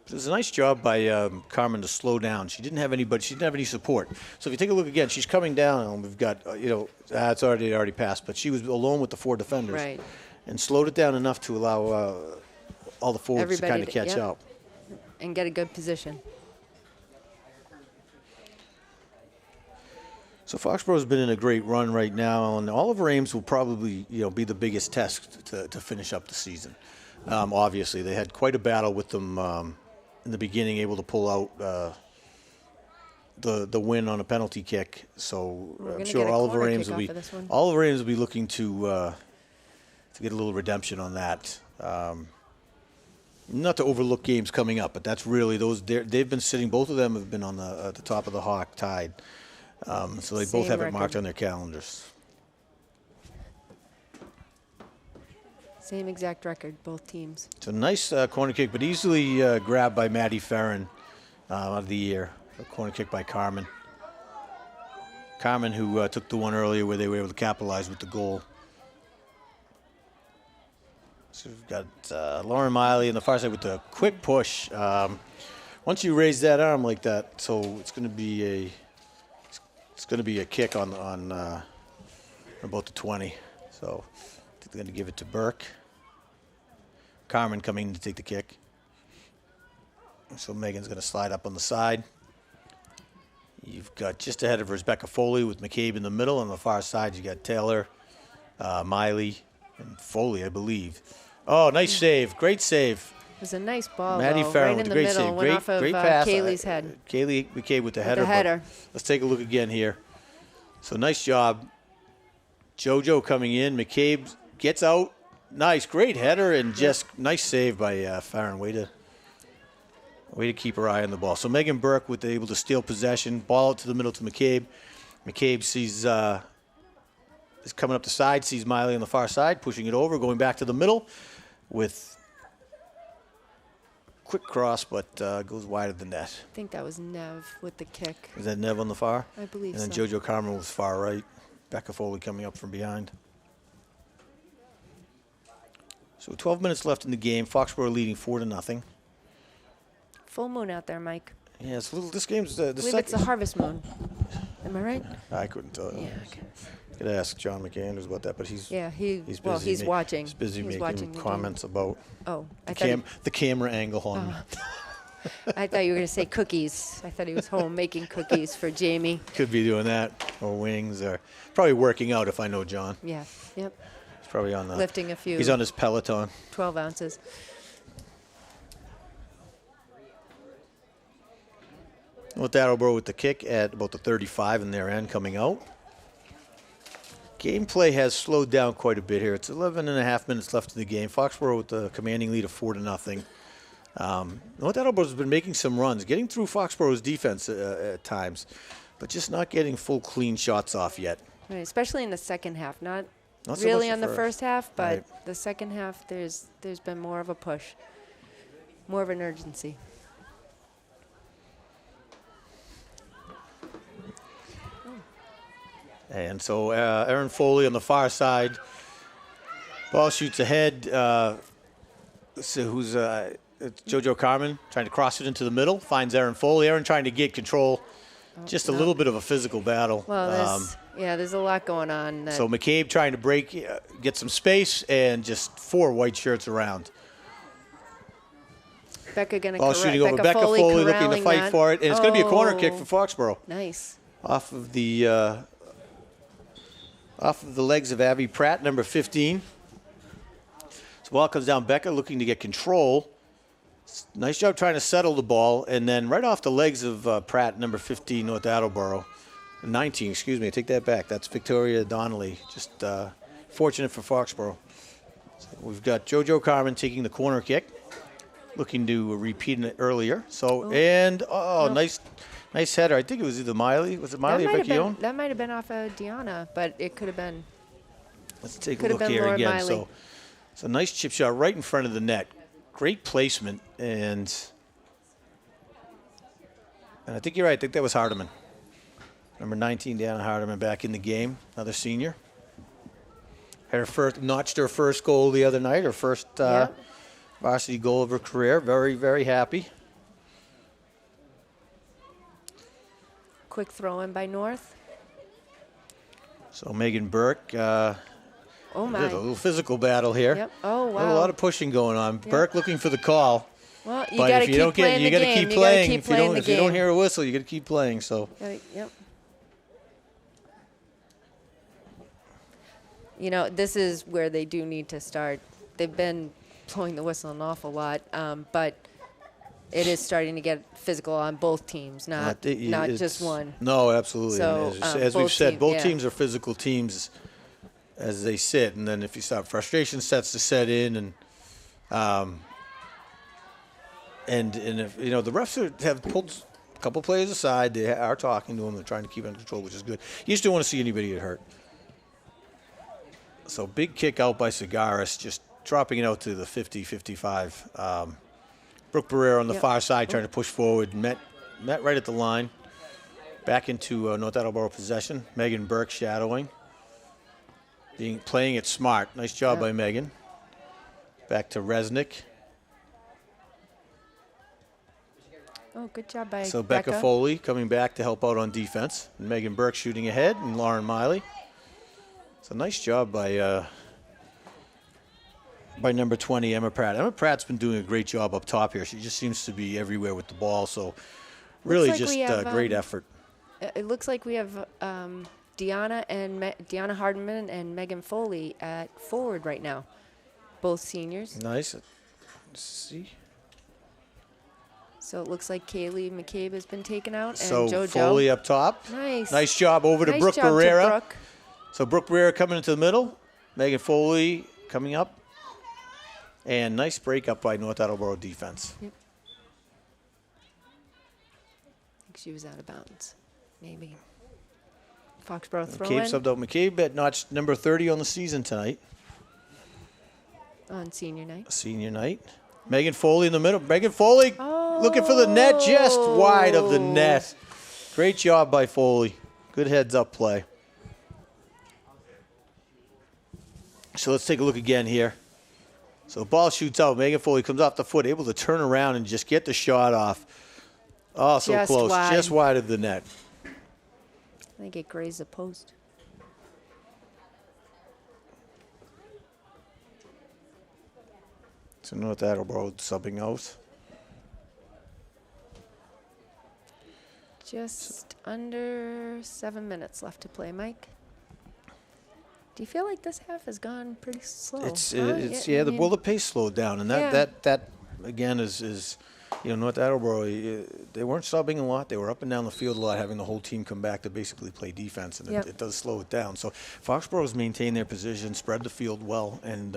It was a nice job by Carmen to slow down. She didn't have anybody. She didn't have any support. So if you take a look again, she's coming down, and we've got it's already passed, but she was alone with the four defenders, Right. and slowed it down enough to allow all the forwards to kind of catch up. and get a good position. So Foxborough's been in a great run right now, and Oliver Ames will probably, be the biggest test to finish up the season. Obviously, they had quite a battle with them in the beginning, able to pull out the win on a penalty kick. So I'm sure Oliver Ames will be looking to get a little redemption on that. Not to overlook games coming up, but that's really they've been sitting. Both of them have been on the top of the Hawk tide. So they both have it marked on their calendars. Same exact record, both teams. It's a nice corner kick, but easily grabbed by Maddie Farron of the year. A corner kick by Carmen. Carmen, who took the one earlier where they were able to capitalize with the goal. So we've got Lauren Miley on the far side with the quick push. Once you raise that arm like that, so it's going to be a kick on about the 20. So I think they're going to give it to Burke. Carmen coming in to take the kick. So Megan's going to slide up on the side. You've got just ahead of her is Becca Foley with McCabe in the middle. On the far side, you got Taylor, Miley, and Foley, I believe. Oh, nice save. Great save. It was a nice ball, Maddie though, Farron right in with the a great middle. save. Went off of Great pass. Kaylee's head. Kaylee McCabe with the header. The header. Let's take a look again here. So nice job. JoJo coming in. McCabe gets out. Nice, great header, and just nice save by Farron. Way to keep her eye on the ball. So Megan Burke able to steal possession, ball out to the middle to McCabe. McCabe sees is coming up the side, sees Miley on the far side, pushing it over, going back to the middle with quick cross, but goes wide of the net. I think that was Nev with the kick. Is that Nev on the far? I believe so. And then JoJo Carmen was far right. Becca Foley coming up from behind. So 12 minutes left in the game. Foxborough leading 4-0. Full moon out there, Mike. Yeah, it's a little. This game's the I believe second. it's a harvest moon. Am I right? I couldn't tell you. Yeah. Okay. Could ask John McAndrews about that, but he's He's busy. he's watching. He's busy He's making watching the comments about Oh, the camera angle on me. I thought you were going to say cookies. I thought he was home making cookies for Jamie. Could be doing that, or wings, or probably working out if I know John. Yeah. Yep. He's probably on the Lifting a few. He's on his Peloton. 12 ounces. With Attleboro with the kick at about the 35 in their end coming out. Gameplay has slowed down quite a bit here. It's 11 and a half minutes left in the game. Foxborough with the commanding lead of 4-0. North Attleboro's been making some runs, getting through Foxborough's defense at times, but just not getting full clean shots off yet. Right, especially in the second half. Not so really much on the first half, but Right. the second half there's been more of a push, more of an urgency. And so Erin Foley on the far side. Ball shoots ahead. It's JoJo Carmen trying to cross it into the middle. Finds Erin Foley. Erin trying to get control. Just a little bit of a physical battle. Well, there's a lot going on. So McCabe trying to break, get some space, and just 4 white shirts around. Becca going to Ball shooting over. Becca Foley looking to fight for it. And it's going to be a corner kick for Foxborough. Nice. Off of the legs of Abby Pratt, number 15. So ball comes down. Becca looking to get control. Nice job trying to settle the ball. And then right off the legs of Pratt, number 15, North Attleboro. 19, excuse me. I take that back. That's Victoria Donnelly. Just fortunate for Foxborough. So we've got JoJo Carmen taking the corner kick. Looking to repeat it earlier. So, nice header. I think it was either Miley. Was it Miley or Becky Owen? That might have been off of Deanna, but it could have been. Let's take a look here again. Miley. So, it's a nice chip shot right in front of the net. Great placement, and I think you're right. I think that was Hardiman. Number 19, Deanna Hardiman, back in the game. Another senior. Notched her first goal the other night. Her first varsity goal of her career. Very, very happy. Quick throw in by North. So Megan Burke. Oh, my. A little physical battle here. Yep. Oh, wow. A lot of pushing going on. Yep. Burke looking for the call. Well, you But got to if you keep don't playing get, the you got to game. keep You got to playing. keep If you playing don't, the if you don't game. hear a whistle, you got to keep playing. So. Yep. You know, this is where they do need to start. They've been blowing the whistle an awful lot, but it is starting to get physical on both teams, not just one. No, absolutely. So, And as we've both said, both yeah. teams are physical teams as they sit, and then if you start, frustration sets to set in, and if the refs have pulled a couple players aside, they are talking to them, they're trying to keep it under control, which is good. You just don't want to see anybody get hurt. So big kick out by Segaris, just dropping it out to the 50-55. Brooke Barrera on the far side trying to push forward, met right at the line. Back into North Attleboro possession. Megan Burke shadowing. Playing it smart. Nice job by Megan. Back to Resnick. Oh, good job by So Becca Foley coming back to help out on defense. And Megan Burke shooting ahead, and Lauren Miley. So nice job by number 20, Emma Pratt. Emma Pratt's been doing a great job up top here. She just seems to be everywhere with the ball. So really just great effort. It looks like we have Deanna Hardman and Megan Foley at forward right now, both seniors. Nice. Let's see. So it looks like Kaylee McCabe has been taken out, and So JoJo. Foley up top. Nice. Nice job over to Nice Brooke job to Barrera. Brooke. So Brooke Barrera coming into the middle. Megan Foley coming up. And nice break up by North Attleboro defense. Yep. I think she was out of bounds, maybe. Foxborough throw McCabe in subbed out McCabe at notch number 30 on the season tonight. on senior night. Senior night. Megan Foley in the middle. Megan Foley looking for the net, just wide of the net. Great job by Foley. Good heads-up play. So let's take a look again here. So the ball shoots out. Megan Foley comes off the foot, able to turn around and just get the shot off. Oh, so Just close. wide. Just wide of the net. I think it grazed the post. So North Attleboro subbing out. Just under 7 minutes left to play, Mike. Do you feel like this half has gone pretty slow? The pace slowed down, and that again is North Attleboro, they weren't subbing a lot. They were up and down the field a lot, having the whole team come back to basically play defense, and it does slow it down. So Foxboro's maintained their position, spread the field well, and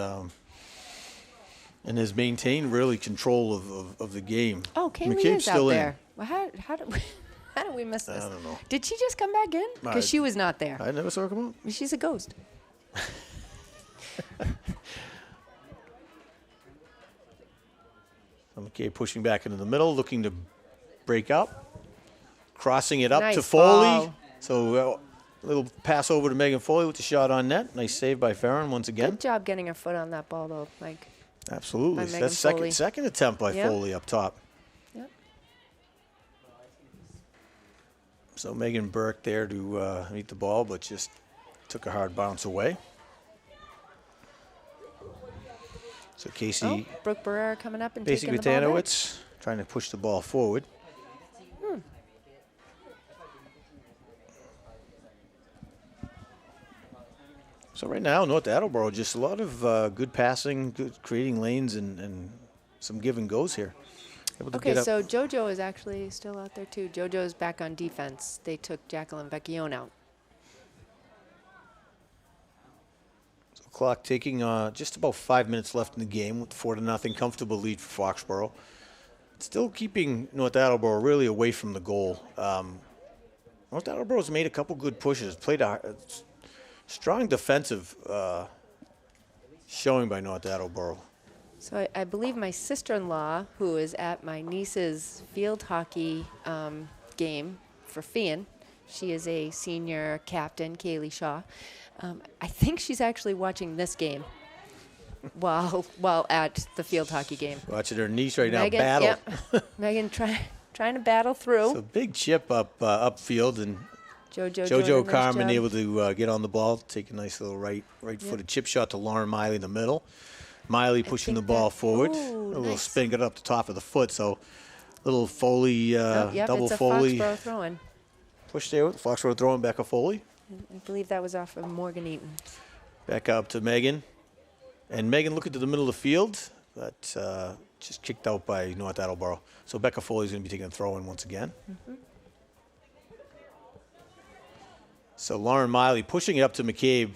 has maintained really control of the game. Oh, Kaylee McCabe's is still out in. there. Well, how did we miss this? I don't know. Did she just come back in? Because she was not there. I never saw her come out. She's a ghost. McCabe pushing back into the middle, looking to break up. Crossing it up Nice to Foley. ball. So a little pass over to Megan Foley with the shot on net. Nice save by Farron once again. Good job getting her foot on that ball, though, Mike. Absolutely. By Megan That's Foley. second attempt by Yep. Foley up top. Yep. So Megan Burke there to meet the ball, but just took a hard bounce away. So Casey Brooke Barrera coming up and Casey taking the ball back. Gutanowicz trying to push the ball forward. So right now, North Attleboro, just a lot of good passing, good creating lanes, and some give and goes here. Able to Okay, get up. so JoJo is actually still out there, too. JoJo's back on defense. They took Jacqueline Vecchione out. So clock ticking, just about 5 minutes left in the game with 4-0 comfortable lead for Foxborough. Still keeping North Attleboro really away from the goal. North Attleboro's made a couple good pushes, played a strong defensive showing by North Attleboro. So I believe my sister-in-law, who is at my niece's field hockey game for Fian, she is a senior captain, Kaylee Shaw. I think she's actually watching this game while at the field hockey game. Watching her niece right now Megan, battle. Yep. Megan trying to battle through. So big chip upfield, and JoJo JoJo Carmen job. able to get on the ball, take a nice little right-footed chip shot to Lauren Miley in the middle. Miley pushing the ball forward. Ooh, A little nice. spin, got it up the top of the foot. So little Foley, Yep, double it's a Foley Foxborough throw-in. push there with Foxborough throwing Becca Foley. I believe that was off of Morgan Eaton. Back up to Megan. And Megan looking to the middle of the field. But just kicked out by North Attleboro. So Becca Foley's going to be taking a throw-in once again. So Lauren Miley pushing it up to McCabe.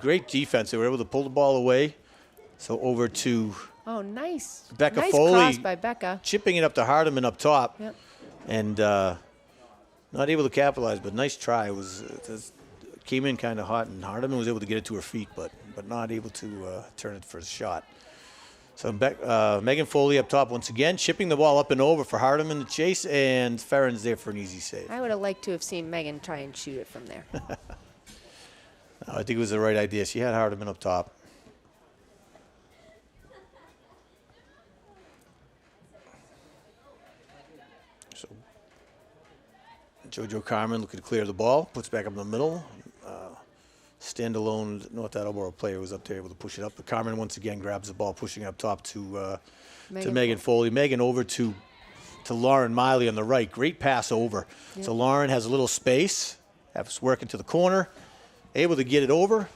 Great defense. They were able to pull the ball away. So over to Oh, nice. Becca nice Foley. cross by Becca. Chipping it up to Hardeman up top. Yep. And not able to capitalize, but nice try. It came in kind of hot, and Hardeman was able to get it to her feet, but not able to turn it for a shot. So Megan Foley up top once again, chipping the ball up and over for Hardeman to chase, and Ferrin's there for an easy save. I would have liked to have seen Megan try and shoot it from there. I think it was the right idea. She had Hardeman up top. So JoJo Carmen looking to clear the ball, puts back up in the middle. Standalone North Attleboro player was up there able to push it up. But Carmen once again grabs the ball, pushing it up top to Megan Foley. Megan over to Lauren Miley on the right. Great pass over. Yep. So Lauren has a little space, has working to the corner, able to get it over.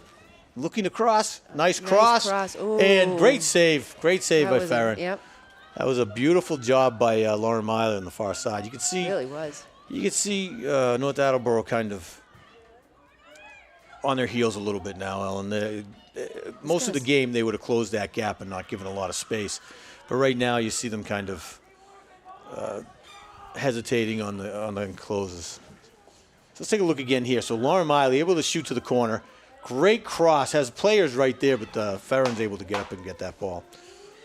Looking across, nice cross, Ooh. and great save by That was Ferrin. Yep, That was a beautiful job by Lauren Miley on the far side. You could see, really was. you could see North Attleboro kind of on their heels a little bit now, Ellen. Most of the game they would have closed that gap and not given a lot of space, but right now you see them kind of hesitating on the closes. So let's take a look again here. So Lauren Miley able to shoot to the corner. Great cross, has players right there, but Ferrin's able to get up and get that ball.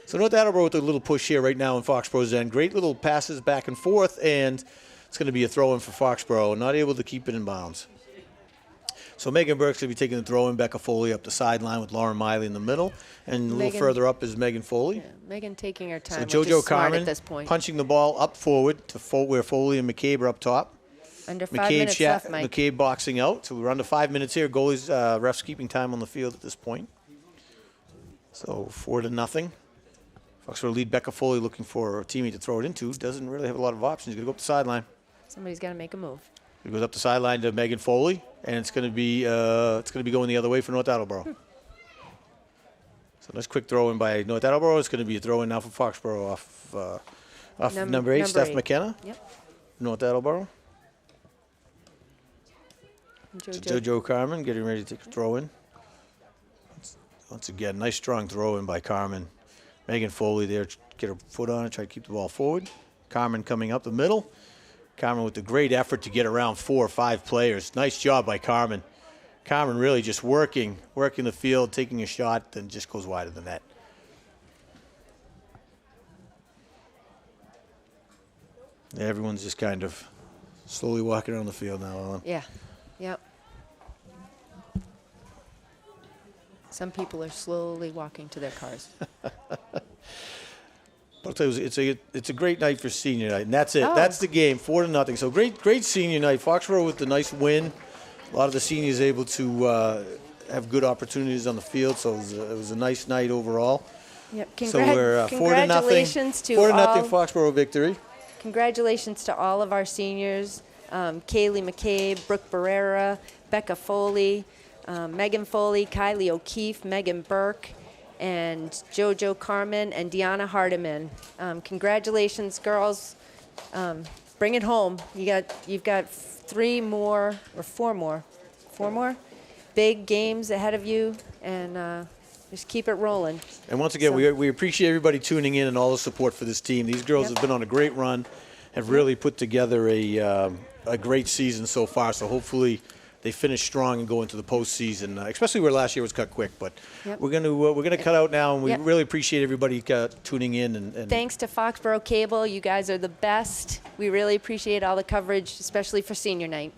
So North Attleboro with a little push here right now in Foxboro's end. Great little passes back and forth, and it's going to be a throw-in for Foxborough. Not able to keep it in bounds. So Megan Burke's going to be taking the throw-in. Becca Foley up the sideline with Lauren Miley in the middle. And a little further up is Megan Foley. Yeah, Megan taking her time, So which JoJo is smart Carmen at this point. punching the ball up forward to where Foley and McCabe are up top. Under 5 minutes left, Mike. McCabe boxing out. So we're under 5 minutes here. Goalies, refs keeping time on the field at this point. So 4-0. Foxborough lead. Becca Foley looking for a teammate to throw it into. Doesn't really have a lot of options. He's going to go up the sideline. Somebody's got to make a move. It goes up the sideline to Megan Foley, and it's going to be going the other way for North Attleboro. So nice quick throw in by North Attleboro. It's going to be a throw in now for Foxborough off number 8, Steph McKenna. Yep. North Attleboro. JoJo. JoJo Carmen getting ready to take a throw in. Once again, nice strong throw in by Carmen. Megan Foley there, get her foot on it, try to keep the ball forward. Carmen coming up the middle. Carmen with a great effort to get around 4 or 5 players. Nice job by Carmen. Carmen really just working the field, taking a shot, then just goes wide of the net. Everyone's just kind of slowly walking around the field now, Ellen. Yeah. Yep. Some people are slowly walking to their cars. I'll tell you, it's a great night for senior night, and that's it. Oh. That's the game, 4-0. So great senior night. Foxborough with the nice win. A lot of the seniors able to have good opportunities on the field. So it was a nice night overall. Yep. So we're 4-0. Congratulations to 4-0 all. Foxborough victory. Congratulations to all of our seniors: Kaylee McCabe, Brooke Barrera, Becca Foley, Megan Foley, Kylie O'Keefe, Megan Burke, and JoJo Carmen and Deanna Hardiman. Congratulations, girls. Bring it home. You've got 4 more big games ahead of you, and just keep it rolling. And once again, we appreciate everybody tuning in and all the support for this team. These girls have been on a great run, have really put together a great season so far. So hopefully they finish strong and go into the postseason, especially where last year was cut quick. But we're gonna cut out now, and we really appreciate everybody tuning in. And thanks to Foxboro Cable. You guys are the best. We really appreciate all the coverage, especially for senior night.